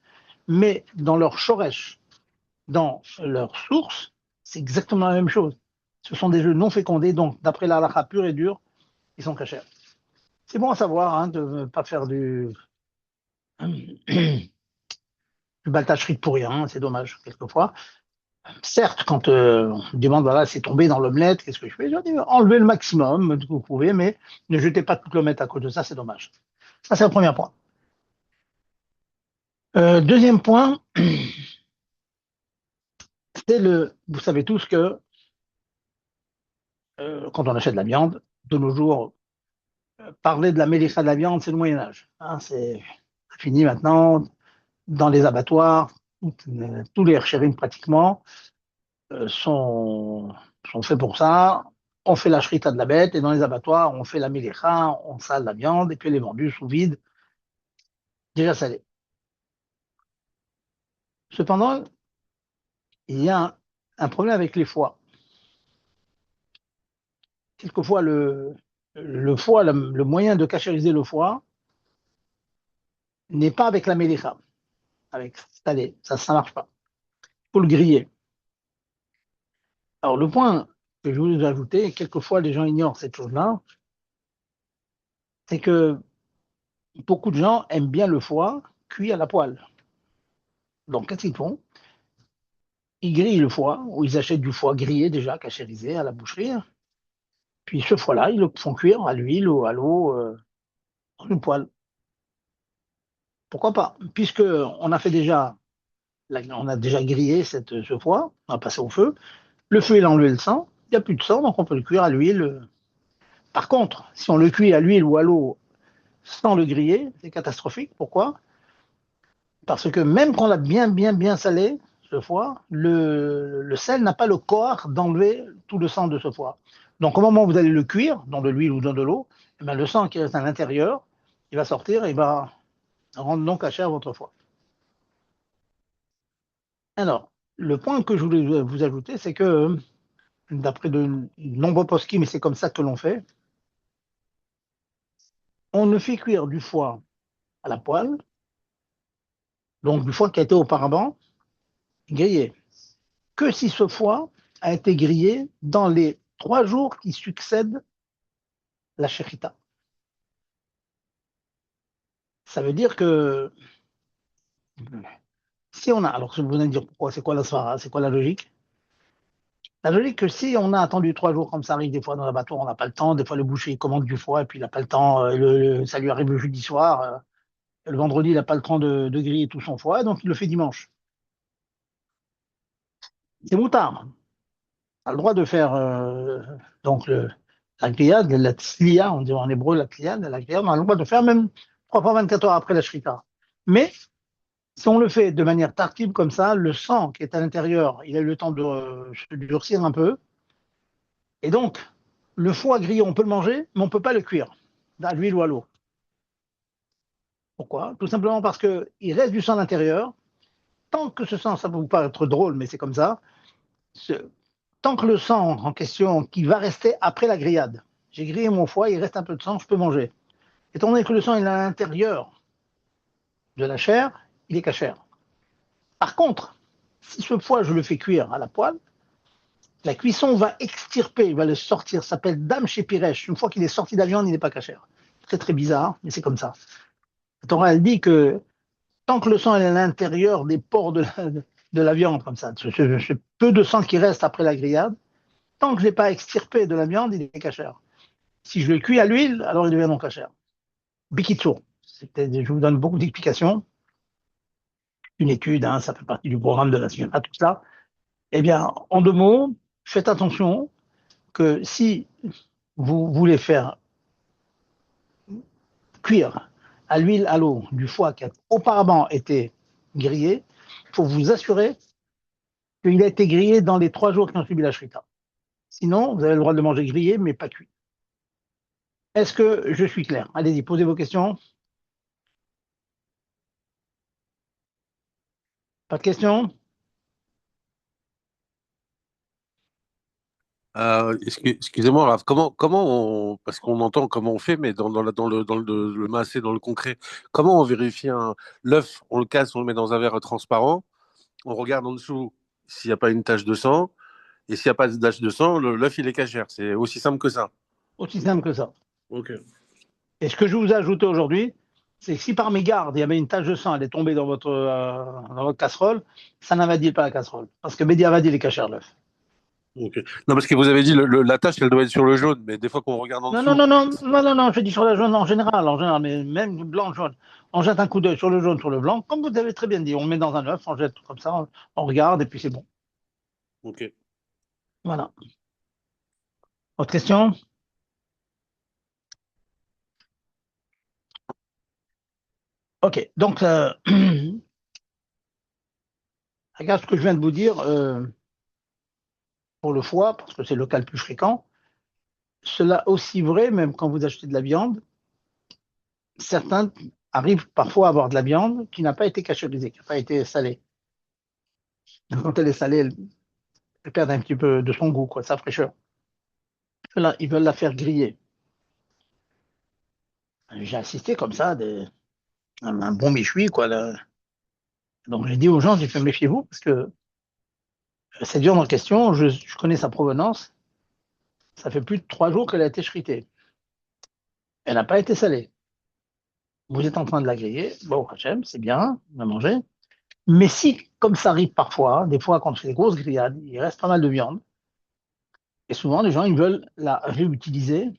Mais dans leur shoresh, dans leur source, c'est exactement la même chose. Ce sont des œufs non fécondés, donc d'après la halakha pure et dure, ils sont cachers. C'est bon à savoir hein, de ne pas faire du baltacherie pour rien, c'est dommage quelquefois. Certes, quand on me demande, voilà, c'est tombé dans l'omelette, qu'est-ce que je fais? Je dis, enlevez le maximum que vous pouvez, mais ne jetez pas toute l'omelette à cause de ça, c'est dommage. Ça, c'est le premier point. Deuxième point, vous savez tous que quand on achète de la viande, de nos jours, parler de la mélicha de la viande, c'est le Moyen-Âge. Hein, c'est fini maintenant. Dans les abattoirs, tous les herchérines pratiquement sont faits pour ça. On fait la shrita de la bête et dans les abattoirs, on fait la mélicha, on sale la viande et puis elle est vendue sous vide, déjà salée. Cependant, il y a un problème avec les foies. Quelquefois, le foie, le moyen de cachériser le foie n'est pas avec la mélicha, avec salé. Ça ne marche pas. Il faut le griller. Alors, le point que je voulais ajouter, et quelquefois les gens ignorent cette chose-là, c'est que beaucoup de gens aiment bien le foie cuit à la poêle. Donc, qu'est-ce qu'ils font? Ils grillent le foie, ou ils achètent du foie grillé déjà, cachérisé à la boucherie. Puis ce foie-là, ils le font cuire à l'huile ou à l'eau dans une poêle. Pourquoi pas? Puisque on a déjà grillé ce foie, on a passé au feu. Le feu, il a enlevé le sang. Il n'y a plus de sang, donc on peut le cuire à l'huile. Par contre, si on le cuit à l'huile ou à l'eau sans le griller, c'est catastrophique. Pourquoi? Parce que même quand on l'a bien salé, ce foie, le sel n'a pas le corps d'enlever tout le sang de ce foie. Donc au moment où vous allez le cuire, dans de l'huile ou dans de l'eau, eh ben, le sang qui reste à l'intérieur, il va sortir et il va rendre non cachère votre foie. Alors, le point que je voulais vous ajouter, c'est que d'après de nombreux poskim, mais c'est comme ça que l'on fait, on ne fait cuire du foie à la poêle, donc du foie qui a été auparavant grillé, que si ce foie a été grillé dans les 3 jours qui succèdent la shechita. Ça veut dire que si on a, alors je vous allez me dire pourquoi, c'est quoi la svara, c'est quoi la logique? La logique que si on a attendu 3 jours, comme ça arrive des fois dans l'abattoir, on n'a pas le temps, des fois le boucher il commande du foie et puis il n'a pas le temps, ça lui arrive le jeudi soir, le vendredi il n'a pas le temps de griller tout son foie, donc il le fait dimanche. C'est moutard. On a le droit de faire donc la grillade, la tzliya, on dit en hébreu la grillade, on a le droit de faire même 3 fois 24 heures après la shrita. Mais si on le fait de manière tardive comme ça, le sang qui est à l'intérieur, il a eu le temps de se durcir un peu. Et donc, le foie grillé, on peut le manger, mais on ne peut pas le cuire à l'huile ou à l'eau. Pourquoi? Tout simplement parce qu'il reste du sang à l'intérieur. Tant que ce sang, ça peut vous paraître drôle, mais c'est comme ça, tant que le sang en question qui va rester après la grillade, j'ai grillé mon foie, il reste un peu de sang, je peux manger. Étant donné que le sang est à l'intérieur de la chair, il est cachère. Par contre, si ce foie, je le fais cuire à la poêle, la cuisson va extirper, il va le sortir, ça s'appelle dam chez Piresh. Une fois qu'il est sorti de la viande, il n'est pas cachère. Très très bizarre, mais c'est comme ça. La Torah, elle dit que tant que le sang est à l'intérieur des pores de la viande, comme ça, ce peu de sang qui reste après la grillade, tant que je n'ai pas extirpé de la viande, il est cachère. Si je le cuis à l'huile, alors il devient non cachère. Bikitsu, je vous donne beaucoup d'explications. Une étude, hein, ça fait partie du programme de la Science, tout ça. Eh bien, en 2 mots, faites attention que si vous voulez faire cuire à l'huile, à l'eau, du foie qui a auparavant été grillé, il faut vous assurer qu'il a été grillé dans les 3 jours qui ont suivi la shrita. Sinon, vous avez le droit de le manger grillé, mais pas cuit. Est-ce que je suis clair? Allez-y, posez vos questions. Pas de questions? Excusez-moi, Raph, parce qu'on entend comment on fait, mais le massé, dans le concret, comment on vérifie l'œuf, on le casse, on le met dans un verre transparent, on regarde en dessous s'il n'y a pas une tache de sang, et s'il n'y a pas de tache de sang, l'œuf il est cachère. C'est aussi simple que ça. Aussi simple que ça. Ok. Et ce que je vous ai ajouté aujourd'hui, c'est que si par mégarde, il y avait une tache de sang, elle est tombée dans votre casserole, ça n'invalide pas la casserole. Parce que Bédiavadi, il est cachère l'œuf. Ok. Non, parce que vous avez dit la tache, elle doit être sur le jaune, mais des fois qu'on regarde en Non, non, dessous. non, non, non, non, non, je dis sur la jaune en général, mais même blanc, jaune. On jette un coup d'œil sur le jaune, sur le blanc, comme vous avez très bien dit. On le met dans un œuf, on jette comme ça, on regarde et puis c'est bon. Ok. Voilà. Autre question? Ok, donc, regarde ce que je viens de vous dire pour le foie, parce que c'est le cas le plus fréquent. Cela aussi vrai, même quand vous achetez de la viande, certains arrivent parfois à avoir de la viande qui n'a pas été cachérisée, qui n'a pas été salée. Donc, quand elle est salée, elle perd un petit peu de son goût, quoi, de sa fraîcheur. Là, ils veulent la faire griller. J'ai assisté comme ça, un bon méchoui, quoi. Là. Donc j'ai dit aux gens, j'ai fait méfiez-vous, parce que cette viande en question, je connais sa provenance, ça fait plus de 3 jours qu'elle a été shritée. Elle n'a pas été salée. Vous êtes en train de la griller, bon, Hachem, c'est bien, on va manger. Mais si, comme ça arrive parfois, des fois quand on fait des grosses grillades, il reste pas mal de viande, et souvent les gens, ils veulent la réutiliser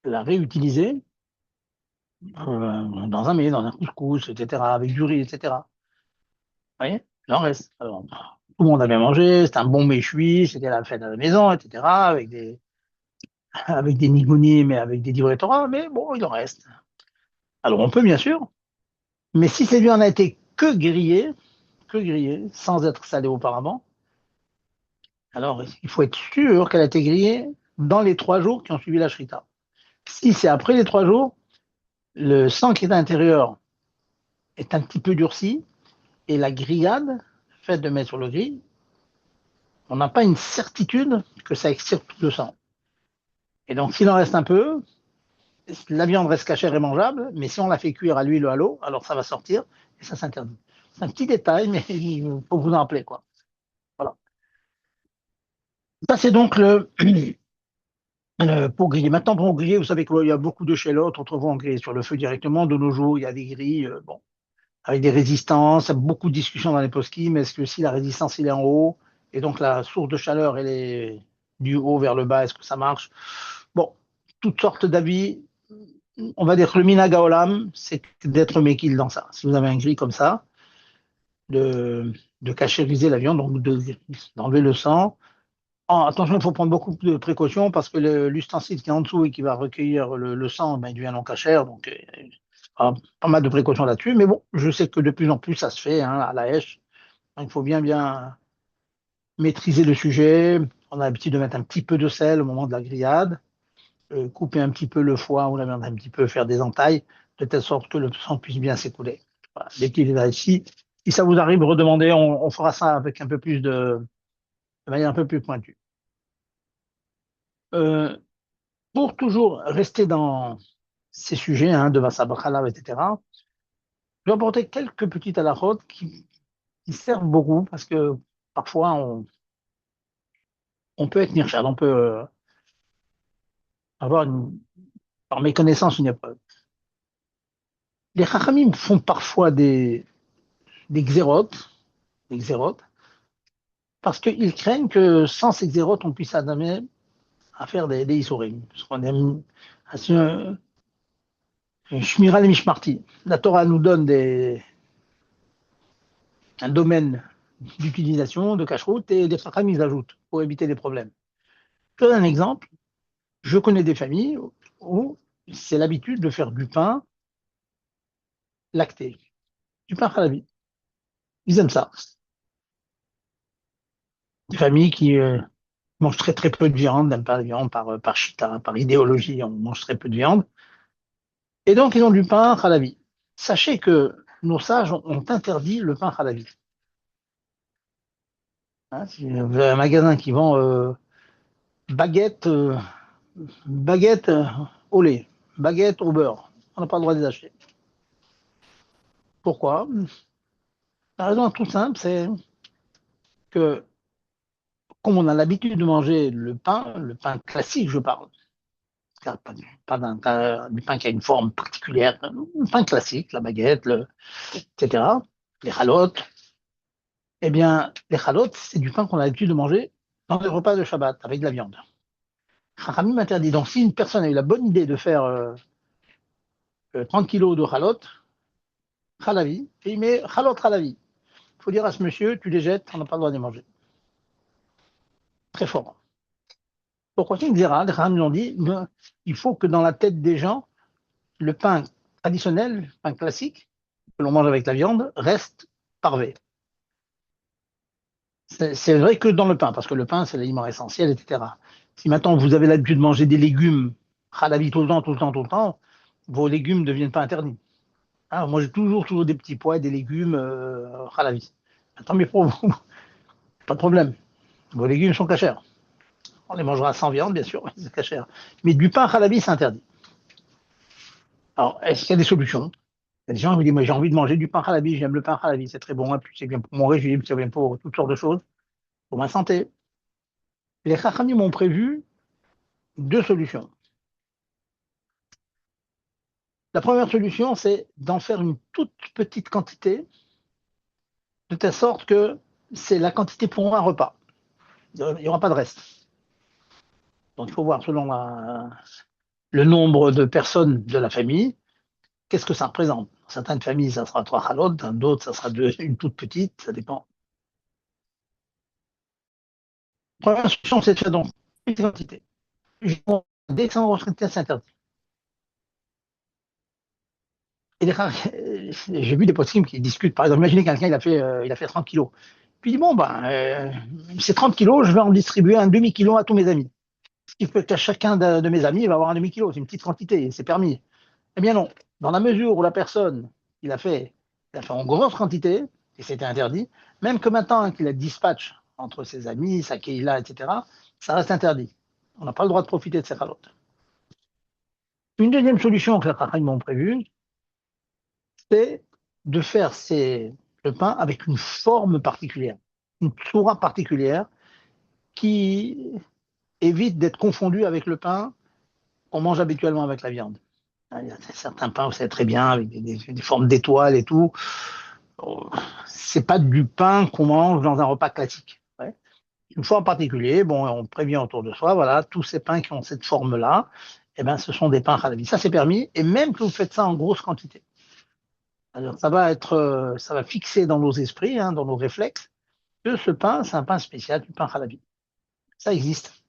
dans un mets, dans un couscous, etc., avec du riz, etc. Vous voyez, il en reste. Alors, tout le monde avait mangé, c'était un bon méchoui, c'était la fête à la maison, etc., avec des nigounis, mais avec des livrets Torah, mais bon, il en reste. Alors on peut bien sûr, mais si cette viande n'a été que grillée, sans être salée auparavant, alors il faut être sûr qu'elle a été grillée dans les 3 jours qui ont suivi la shrita. Si c'est après les 3 jours, le sang qui est à l'intérieur est un petit peu durci, et la grillade, faite de mettre sur le grill, on n'a pas une certitude que ça extirpe tout le sang. Et donc, s'il en reste un peu, la viande reste cachère et mangeable, mais si on la fait cuire à l'huile ou à l'eau, alors ça va sortir et ça s'interdit. C'est un petit détail, mais il faut vous en rappeler, quoi. Voilà. Ça, c'est donc pour griller. Maintenant, pour griller, vous savez qu'il y a beaucoup de l'échalotes, autrefois on grillait sur le feu directement. De nos jours, il y a des grilles, bon, avec des résistances, beaucoup de discussions dans les poskim, mais est-ce que si la résistance il est en haut, et donc la source de chaleur elle est du haut vers le bas, est-ce que ça marche? Bon, toutes sortes d'avis. On va dire que le minhag haolam, c'est d'être méquille dans ça. Si vous avez un grill comme ça, de cachériser la viande, donc d'enlever le sang. Attention, il faut prendre beaucoup de précautions parce que l'ustensile qui est en dessous et qui va recueillir le sang, ben, il devient non cachère. Donc, pas mal de précautions là-dessus. Mais bon, je sais que de plus en plus, ça se fait hein, à la hache. Donc, il faut bien maîtriser le sujet. On a l'habitude de mettre un petit peu de sel au moment de la grillade, couper un petit peu le foie ou la viande un petit peu, faire des entailles, de telle sorte que le sang puisse bien s'écouler. Voilà, des petits détails ici. Si ça vous arrive, redemandez, on fera ça avec un peu plus de manière un peu plus pointue. Euh, pour toujours rester dans ces sujets hein, de Vassal Bachalab, etc., je vais apporter quelques petites halachot qui servent beaucoup parce que parfois on peut être nirchad, on peut avoir par méconnaissance une épreuve. Les Chachamim font parfois des xérotes, parce qu'ils craignent que sans ces xérotes, on puisse adamer à faire des isurim. Ce qu'on aime, un shmiral et mishmarti. La Torah nous donne un domaine d'utilisation, de cache-route, et les Chachamim ils ajoutent pour éviter des problèmes. Je donne un exemple. Je connais des familles où c'est l'habitude de faire du pain lacté, du pain halabi. Ils aiment ça. Des familles qui mangent très très peu de viande, n'aiment pas la viande par chita, par idéologie, on mange très peu de viande. Et donc ils ont du pain halabi. Sachez que nos sages ont interdit le pain halabi. Hein, si vous avez un magasin qui vend baguette, baguette au lait, baguette au beurre, on n'a pas le droit de les acheter. Pourquoi? La raison toute simple, c'est que comme on a l'habitude de manger le pain classique, je parle, pas du pain qui a une forme particulière, le pain classique, la baguette, etc., les chalotes, eh bien, les chalotes, c'est du pain qu'on a l'habitude de manger dans les repas de Shabbat avec de la viande. Chachamim m'interdit. Donc, si une personne a eu la bonne idée de faire 30 kilos de chalotes, chalavi, et il met chalot chalavi, il faut dire à ce monsieur, tu les jettes, on n'a pas le droit de les manger. Très fort. Pourquoi c'est une xéra? Les Chachamim nous ont dit, il faut que dans la tête des gens, le pain traditionnel, le pain classique, que l'on mange avec la viande, reste parvé. C'est vrai que dans le pain, parce que le pain, c'est l'aliment essentiel, etc. Si maintenant vous avez l'habitude de manger des légumes halabi tout le temps, tout le temps, tout le temps, vos légumes ne deviennent pas interdits. Hein, moi, j'ai toujours des petits pois et des légumes halabi. Tant mieux pour vous, pas de problème. Vos légumes sont cachers. On les mangera sans viande, bien sûr, c'est cachère. Mais du pain halabi, c'est interdit. Alors, est-ce qu'il y a des solutions? Il y a des gens qui me disent, moi, j'ai envie de manger du pain halabi, j'aime le pain halabi, c'est très bon, et puis c'est bien pour mon régime, c'est bien pour toutes sortes de choses, pour ma santé. Les Chachamim m'ont prévu deux solutions. La première solution, c'est d'en faire une toute petite quantité, de telle sorte que c'est la quantité pour un repas. Il n'y aura pas de reste. Donc il faut voir selon le nombre de personnes de la famille, qu'est-ce que ça représente. Dans certaines familles, ça sera 3 halot, dans d'autres, ça sera une toute petite, ça dépend. La première solution, c'est de faire donc une petite quantité. Dès que ça en c'est interdit. J'ai vu des postes qui discutent, par exemple, imaginez quelqu'un, il a fait 30 kilos. Puis il dit, bon, ces 30 kilos, je vais en distribuer un demi-kilo à tous mes amis. Ce qui fait qu'à chacun de mes amis, il va avoir un demi-kilo. C'est une petite quantité, c'est permis. Eh bien non. Dans la mesure où la personne, il a fait en grosse quantité, et c'était interdit, même que maintenant qu'il a dispatch entre ses amis, sa keila, etc., ça reste interdit. On n'a pas le droit de profiter de ces chalotes. Une deuxième solution que les Chachamim m'ont prévue, c'est de faire le pain avec une forme particulière, une tsura particulière qui évite d'être confondu avec le pain qu'on mange habituellement avec la viande. Il y a certains pains, vous savez très bien, avec des formes d'étoiles et tout. C'est pas du pain qu'on mange dans un repas classique. Ouais. Une fois en particulier, bon, on prévient autour de soi, voilà, tous ces pains qui ont cette forme-là, eh ben, ce sont des pains halabi. Ça, c'est permis, et même que vous faites ça en grosse quantité. Alors, ça va fixer dans nos esprits, hein, dans nos réflexes, que ce pain, c'est un pain spécial, du pain halabi. Ça existe.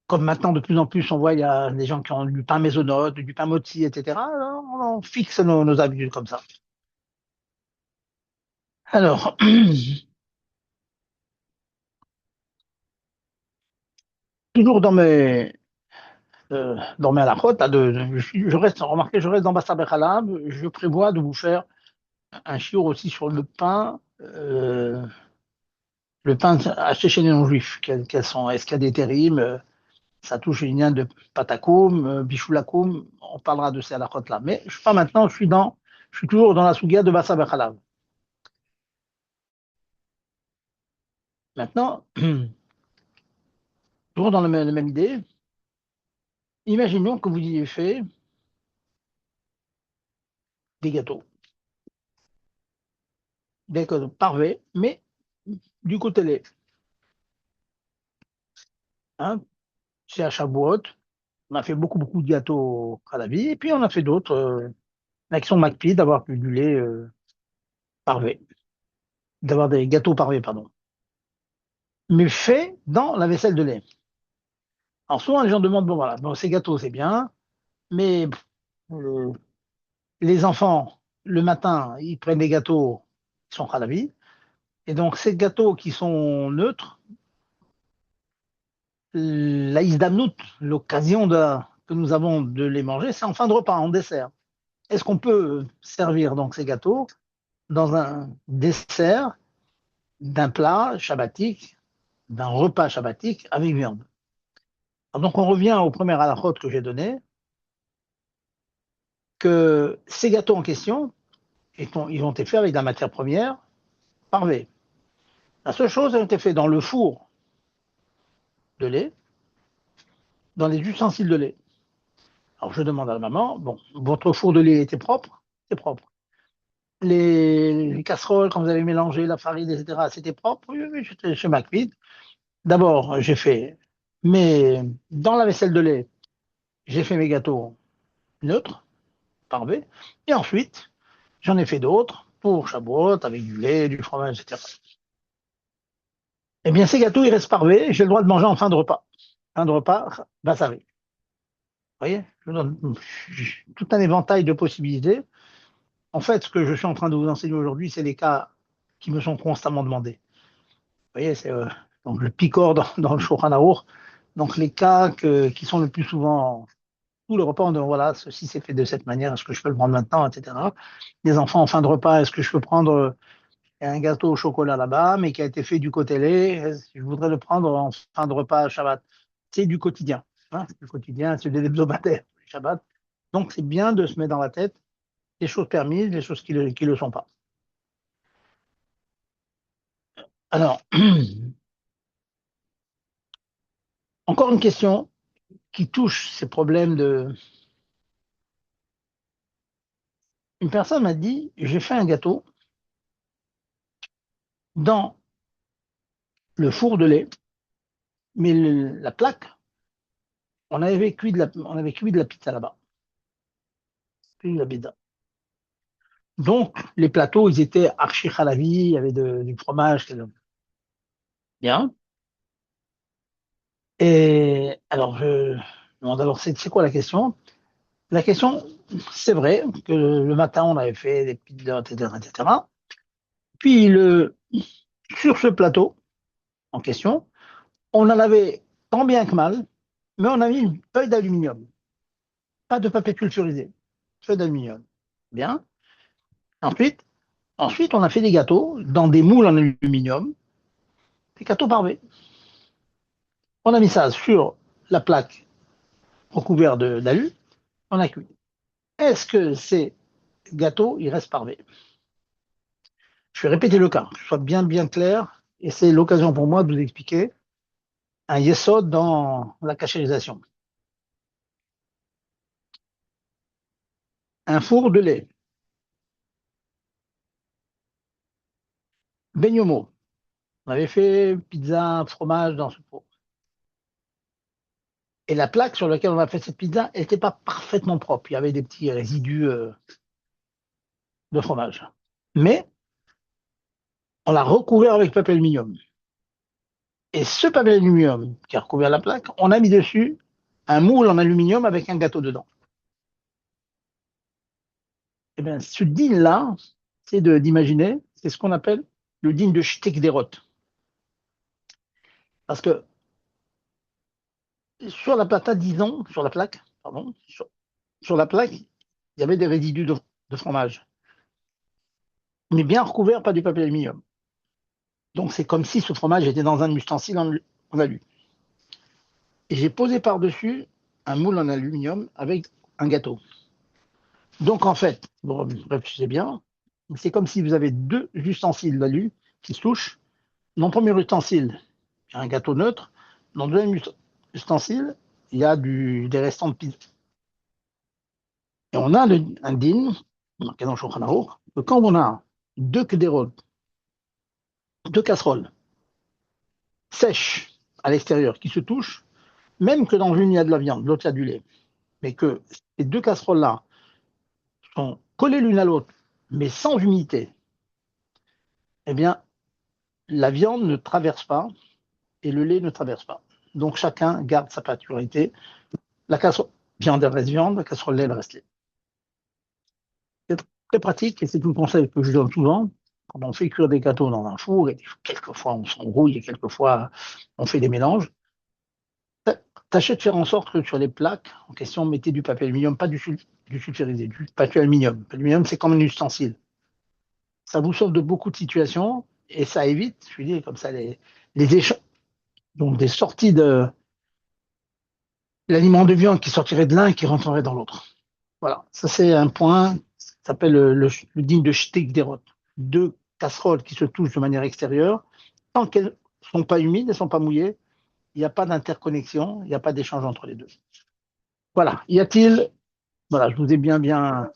Comme maintenant, de plus en plus, on voit, il y a des gens qui ont du pain maisonnote, du pain moti, etc. Alors, on fixe nos habitudes comme ça. Alors, toujours dans mes halakhot, là, je reste, remarquez, je reste dans Bassa Bechalab, je prévois de vous faire un chiour aussi sur le pain acheté chez les non-juifs. Est-ce qu'il y a des térimes, ça touche les liens de patakoum, bichoulakoum, on parlera de ces halakhot-là. Mais je pas maintenant, je suis toujours dans la sougia de Bassa Bechalab. Maintenant, toujours dans la même idée, imaginons que vous ayez fait des gâteaux, parfaits, mais du côté lait. Hein, c'est à Shavuot, on a fait beaucoup de gâteaux à la vie, et puis on a fait d'autres, l'action McPhee d'avoir du lait parvé, d'avoir des gâteaux parvés, pardon, mais fait dans la vaisselle de lait. Alors souvent les gens demandent, bon voilà, bon, ces gâteaux c'est bien, mais euh, les enfants, le matin, ils prennent des gâteaux qui sont à la vie, et donc ces gâteaux qui sont neutres, la isdamnout, l'occasion que nous avons de les manger, c'est en fin de repas, en dessert. Est-ce qu'on peut servir donc ces gâteaux dans un dessert d'un plat shabbatique, d'un repas shabbatique avec viande? Alors donc on revient au premier halachot que j'ai donné, que ces gâteaux en question, ils ont été faits avec de la matière première parvée. La seule chose, ils ont été faits dans le four de lait, dans les ustensiles de lait. Alors je demande à la maman, bon, votre four de lait était propre? C'est propre. Les casseroles, quand vous avez mélangé la farine, etc., c'était propre? Oui, oui, j'étais chez McVitie. D'abord, mais dans la vaisselle de lait, j'ai fait mes gâteaux neutres, parvés, et ensuite, j'en ai fait d'autres pour Shavuot, avec du lait, du fromage, etc. Eh bien, ces gâteaux, ils restent parvés, j'ai le droit de manger en fin de repas. Fin de repas, bassavé. Vous voyez? Je vous donne tout un éventail de possibilités. En fait, ce que je suis en train de vous enseigner aujourd'hui, c'est les cas qui me sont constamment demandés. Vous voyez, c'est donc le picor dans le Shulchan Aruch, donc les cas qui sont le plus souvent tout le repas, on dit voilà, ceci s'est fait de cette manière, est-ce que je peux le prendre maintenant, etc. Les enfants en fin de repas, est-ce que je peux prendre un gâteau au chocolat là-bas, mais qui a été fait du côté lait, je voudrais le prendre en fin de repas à Shabbat. C'est du quotidien. Hein, c'est du quotidien, c'est des hebdomadaires, Shabbat. Donc c'est bien de se mettre dans la tête les choses permises, les choses qui le sont pas. Alors, encore une question qui touche ces problèmes de. Une personne m'a dit, j'ai fait un gâteau dans le four de lait, mais la plaque, on avait cuit de la pizza là-bas. Cuit de la pizza. Donc, les plateaux, ils étaient archi halavi, il y avait du fromage. Bien. Et alors, je demande, alors, c'est quoi la question? La question, c'est vrai que le matin, on avait fait des pizzas, etc., etc. Puis, sur ce plateau en question, on en avait tant bien que mal, mais on a mis une feuille d'aluminium, pas de papier sulfurisé, feuille d'aluminium. Bien. Ensuite, ensuite, on a fait des gâteaux dans des moules en aluminium, des gâteaux parfaits. On a mis ça sur la plaque recouverte d'alu, on a cuit. Est-ce que ces gâteaux, ils restent parfaits? Je vais répéter le cas, que ce soit bien clair, et c'est l'occasion pour moi de vous expliquer un yesod dans la cachérisation. Un four de lait, Beniomo. On avait fait pizza, fromage dans ce four. Et la plaque sur laquelle on a fait cette pizza n'était pas parfaitement propre. Il y avait des petits résidus de fromage. Mais on l'a recouvert avec papier aluminium. Et ce papier aluminium qui a recouvert la plaque, on a mis dessus un moule en aluminium avec un gâteau dedans. Eh bien, ce din-là, c'est d'imaginer, c'est ce qu'on appelle le din de Shtekderot. Parce que sur la plaque, disons, sur la plaque, pardon, sur la plaque, il y avait des résidus de fromage. Mais bien recouvert, pas du papier aluminium. Donc c'est comme si ce fromage était dans un ustensile en alu. Et j'ai posé par-dessus un moule en aluminium avec un gâteau. Donc en fait, vous réfléchissez bien, c'est comme si vous avez deux ustensiles d'alu qui se touchent. Dans le premier ustensile, il y a un gâteau neutre. Dans le deuxième ustensile, il y a des restants de pizza. Et on a un din, marqué dans le Shulchan Aruch, que quand on a deux casseroles sèches à l'extérieur qui se touchent, même que dans une il y a de la viande, l'autre il y a du lait, mais que ces deux casseroles-là sont collées l'une à l'autre, mais sans humidité, eh bien, la viande ne traverse pas et le lait ne traverse pas. Donc chacun garde sa particularité. La casserole viande, elle reste viande, la casserole lait, elle reste lait. C'est très pratique et c'est un conseil que je donne souvent. Quand on fait cuire des gâteaux dans un four, et quelquefois on s'embrouille et quelquefois on fait des mélanges, tâchez de faire en sorte que sur les plaques en question, mettez du papier aluminium, pas du sulfurisé, du papier aluminium. L'aluminium, c'est comme un ustensile. Ça vous sauve de beaucoup de situations et ça évite, je dis comme ça, les échanges, donc des sorties de l'aliment de viande qui sortirait de l'un et qui rentrerait dans l'autre. Voilà, ça c'est un point, ça s'appelle le digne de Shtekderot. Deux casseroles qui se touchent de manière extérieure, tant qu'elles ne sont pas humides, elles ne sont pas mouillées, il n'y a pas d'interconnexion, il n'y a pas d'échange entre les deux. Voilà, y a-t-il, voilà, je vous ai bien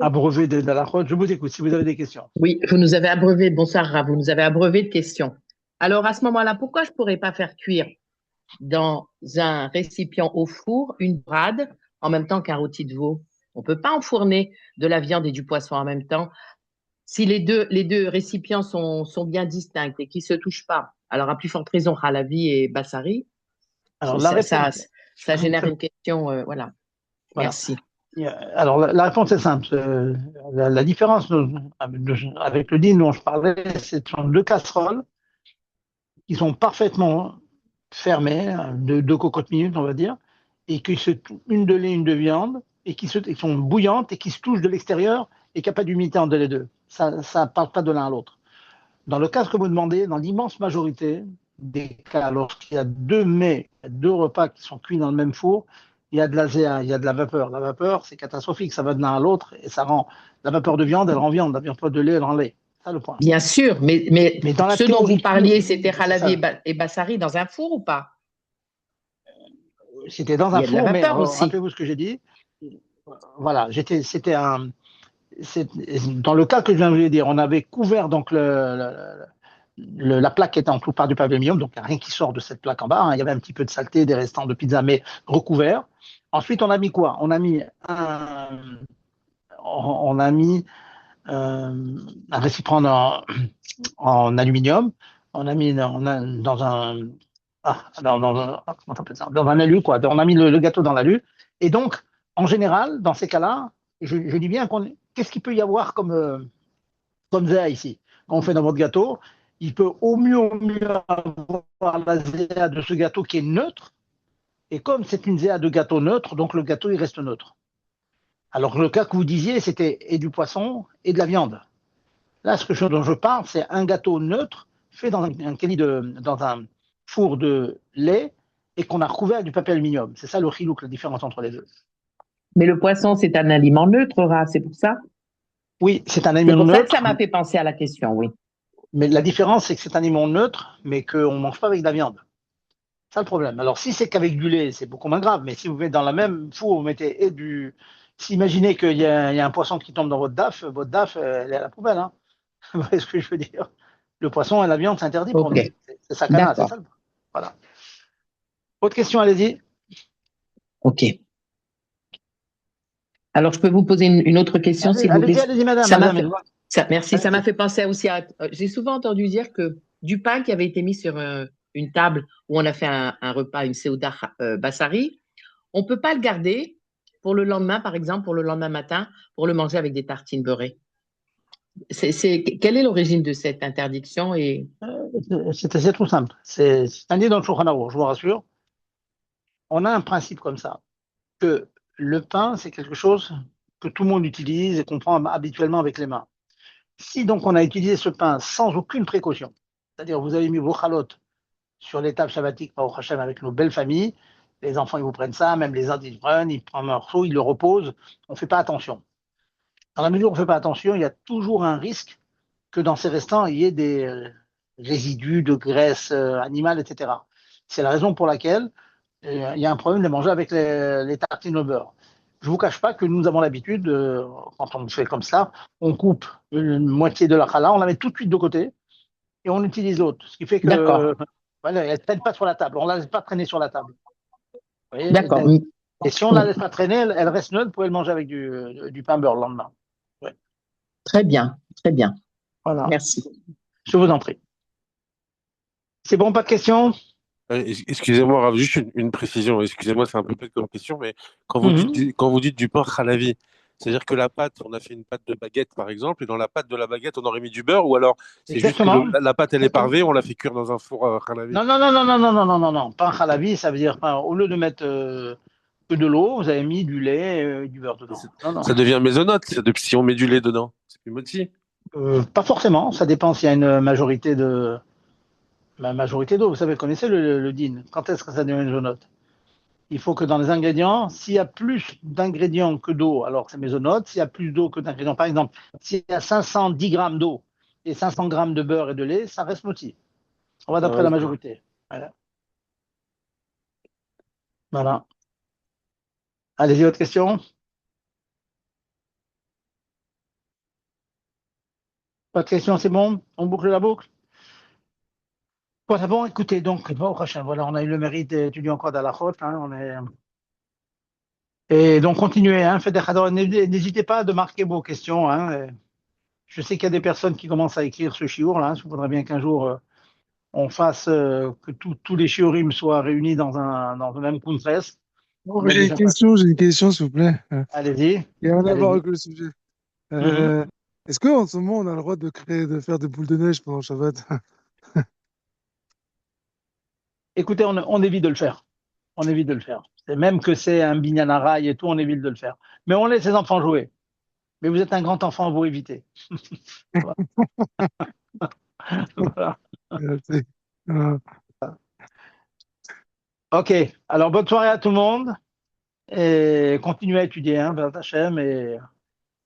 abreuvé de la route, je vous écoute si vous avez des questions. Oui, vous nous avez abreuvé, bonsoir Rav, vous nous avez abreuvé de questions. Alors à ce moment-là, pourquoi je ne pourrais pas faire cuire dans un récipient au four une brade en même temps qu'un rôti de veau? On ne peut pas enfourner de la viande et du poisson en même temps. Si les deux récipients sont bien distincts et qui ne se touchent pas, alors à plus forte raison, halavi et bassari, Alors, ça génère une question, voilà. Merci. Alors, la réponse est simple. La différence avec le din dont je parlais, c'est que ce sont deux casseroles qui sont parfaitement fermées, de 2 cocottes minutes, on va dire, et une de lait, une de viande, et qui sont bouillantes et qui se touchent de l'extérieur et qu'il n'y a pas d'humidité entre les deux. Ça ne parle pas de l'un à l'autre. Dans le cas que vous demandez, dans l'immense majorité des cas, lorsqu'il y a deux repas qui sont cuits dans le même four, il y a de l'azéa, il y a de la vapeur. La vapeur, c'est catastrophique, ça va de l'un à l'autre et ça rend la vapeur de viande, elle rend viande, la vapeur de lait, elle rend lait. C'est ça le point. Bien sûr, mais dans la ce dont vous parliez, c'était halavi ça. et bassari dans un four ou pas? C'était dans un four, mais aussi. rappelez-vous ce que j'ai dit. Voilà, dans le cas que je viens de vous dire, on avait couvert donc la plaque étant tout par du papier aluminium, donc il n'y a rien qui sort de cette plaque en bas. Hein. Il y avait un petit peu de saleté, des restants de pizza, mais recouvert. Ensuite, on a mis quoi? On a mis un récipient en aluminium. On a mis dans un dans un alu, quoi. On a mis le gâteau dans l'alu. Et donc, en général, dans ces cas-là, je dis bien qu'est-ce qu'il peut y avoir comme zéa ici? Quand on fait dans votre gâteau, il peut au mieux avoir la zéa de ce gâteau qui est neutre. Et comme c'est une zéa de gâteau neutre, donc le gâteau, il reste neutre. Alors, le cas que vous disiez, c'était et du poisson et de la viande. Là, dont je parle, c'est un gâteau neutre fait dans un four de lait et qu'on a recouvert du papier aluminium. C'est ça le chilouk, la différence entre les deux. Mais le poisson, c'est un aliment neutre, Ra, c'est pour ça? Oui, c'est un C'est aliment pour ça que neutre, ça m'a fait penser à la question, oui. mais la différence, c'est que c'est un aliment neutre, mais qu'on ne mange pas avec de la viande. C'est ça le problème. Alors, si c'est qu'avec du lait, c'est beaucoup moins grave, mais si vous mettez dans la même four, vous mettez et du. Si imaginez qu'il y a un poisson qui tombe dans votre DAF, elle est à la poubelle. Hein. Vous voyez ce que je veux dire? Le poisson et la viande, c'est interdit pour Ok, nous. C'est sakana, c'est d'accord. ça. Voilà. Autre question, allez-y. Ok. Alors, je peux vous poser une autre question, s'il vous plaît? Allez-y, madame, Ça m'a madame. fait, merci, ça m'a Allez-y. fait penser aussi à. J'ai souvent entendu dire que du pain qui avait été mis sur une table où on a fait un repas, une Seuda Bassari, on ne peut pas le garder pour le lendemain, par exemple, pour le lendemain matin, pour le manger avec des tartines beurrées. Quelle est l'origine de cette interdiction et... C'est tout simple. C'est indiqué dans le Shulchan Aruch, je vous rassure. On a un principe comme ça, que le pain, c'est quelque chose que tout le monde utilise et qu'on prend habituellement avec les mains. Si donc on a utilisé ce pain sans aucune précaution, c'est-à-dire vous avez mis vos chalotes sur les tables shabbatiques, Baruch Hashem, avec nos belles familles, les enfants ils vous prennent ça, même les adultes ils prennent, ils prennent un morceau, ils le reposent, on ne fait pas attention. Dans la mesure où on ne fait pas attention, il y a toujours un risque que dans ces restants, il y ait des résidus de graisse animale, etc. C'est la raison pour laquelle il y a un problème de manger avec les tartines au beurre. Je ne vous cache pas que nous avons l'habitude, quand on fait comme ça, on coupe une moitié de la challah, on la met tout de suite de côté et on utilise l'autre. Ce qui fait D'accord, que voilà, elle ne traîne pas sur la table, on ne la laisse pas traîner sur la table. Vous voyez. d'accord. Et si on ne la laisse pas traîner, elle reste neutre, vous pouvez le manger avec du pain beurre le lendemain. Ouais. Très bien, très bien. Voilà, Merci. je vous en prie. C'est bon, pas de questions? Excusez-moi, Rav, juste une précision. Excusez-moi, c'est un peu bête comme question, mais Mhm. quand vous dites du pain halavi, c'est-à-dire que la pâte, on a fait une pâte de baguette, par exemple, et dans la pâte de la baguette, on aurait mis du beurre, ou alors c'est juste que Exactement. la pâte, elle est Exactement. parvée, on l'a fait cuire dans un four halavi. Non, non, non, non, non, non, non, non, non, non. Pain halavi, ça veut dire pain. Au lieu de mettre que de l'eau, vous avez mis du lait et du beurre dedans. Non, non. Ça devient maisonnote, si on met du lait dedans. C'est plus mochi. Pas forcément. Ça dépend s'il y a une majorité d'eau. Vous savez, connaissez le din. Quand est-ce que ça devient une mésonote? Il faut que dans les ingrédients, s'il y a plus d'ingrédients que d'eau, alors c'est mésonote. S'il y a plus d'eau que d'ingrédients, par exemple, s'il y a 510 grammes d'eau et 500 grammes de beurre et de lait, ça reste moti. On va Ah, d'après la ok. majorité. Voilà. Voilà. Allez-y, autre question? Pas de question, c'est bon? On boucle la boucle? Voilà, bon, écoutez, donc, bon, prochain, voilà, on a eu le mérite d'étudier encore dans la faute, hein, et donc, continuez, hein, faites des cadeaux. N'hésitez pas de marquer vos questions, hein, je sais qu'il y a des personnes qui commencent à écrire ce chiour, là, il faudrait bien qu'un jour, on fasse que tous les shiurim soient réunis dans un même kuntres. Bon, On a déjà fait. j'ai une question, s'il vous plaît. Allez-y, Il n'y a rien à voir allez-y. avec le sujet. Mhm. Euh, Est-ce qu'en ce moment, on a le droit de faire des boules de neige pendant le Shabbat? Écoutez, on évite de le faire. On évite de le faire. C'est même que c'est un binyanaraï et tout, on évite de le faire. Mais on laisse les enfants jouer. Mais vous êtes un grand enfant, vous évitez. Voilà. C'est- euh, Ok, alors bonne soirée à tout le monde et continuez à étudier, hein, Bezrat Hashem, et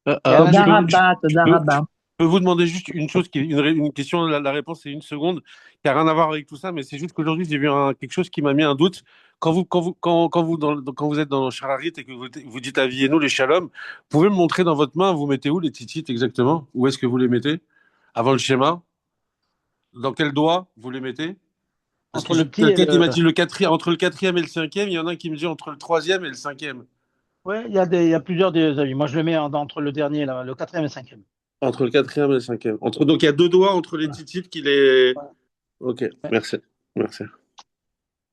à Je lundi. peux, Toda rabba. je peux vous demander juste une chose, une question, la réponse c'est une seconde, qui n'a rien à voir avec tout ça, mais c'est juste qu'aujourd'hui j'ai vu quelque chose qui m'a mis un doute. Quand vous êtes dans Shararit et que vous dites aviez-nous les shalom, vous pouvez me montrer dans votre main, vous mettez où les titites exactement? Où est-ce que vous les mettez? Avant le schéma? Dans quel doigt vous les mettez? Parce que Entre j'ai le vu petit et quelqu'un qui le. m'a dit entre le quatrième et le cinquième, il y en a un qui me dit entre le troisième et le cinquième. Ouais, il y a plusieurs des avis. Moi, je le mets entre le dernier, là, le quatrième et le cinquième. Entre le quatrième et le cinquième. Donc il y a deux doigts entre les Voilà. titites qui les. Voilà. Ok, Ouais. merci. Merci.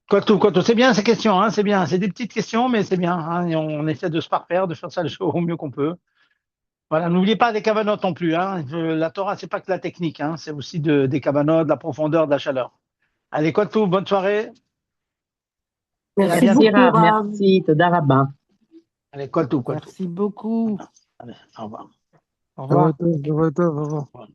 Quoi tout, c'est bien ces questions, hein, c'est bien. C'est des petites questions, mais c'est bien. Hein, et on essaie de se parfaire, de faire ça au mieux qu'on peut. Voilà, n'oubliez pas des cavanotes non plus. Hein. La Torah, c'est pas que la technique, hein, c'est aussi des cavanotes, de la profondeur, de la chaleur. Allez, quoi tout, bonne soirée et à Merci Merci, bientôt. beaucoup, Rav. Rav. Merci. Toda rabba. Allez, quoi tout, quoi tout. Merci beaucoup. Allez, au revoir. Au revoir. Shabbat tov, Shabbat tov, au revoir. Voilà.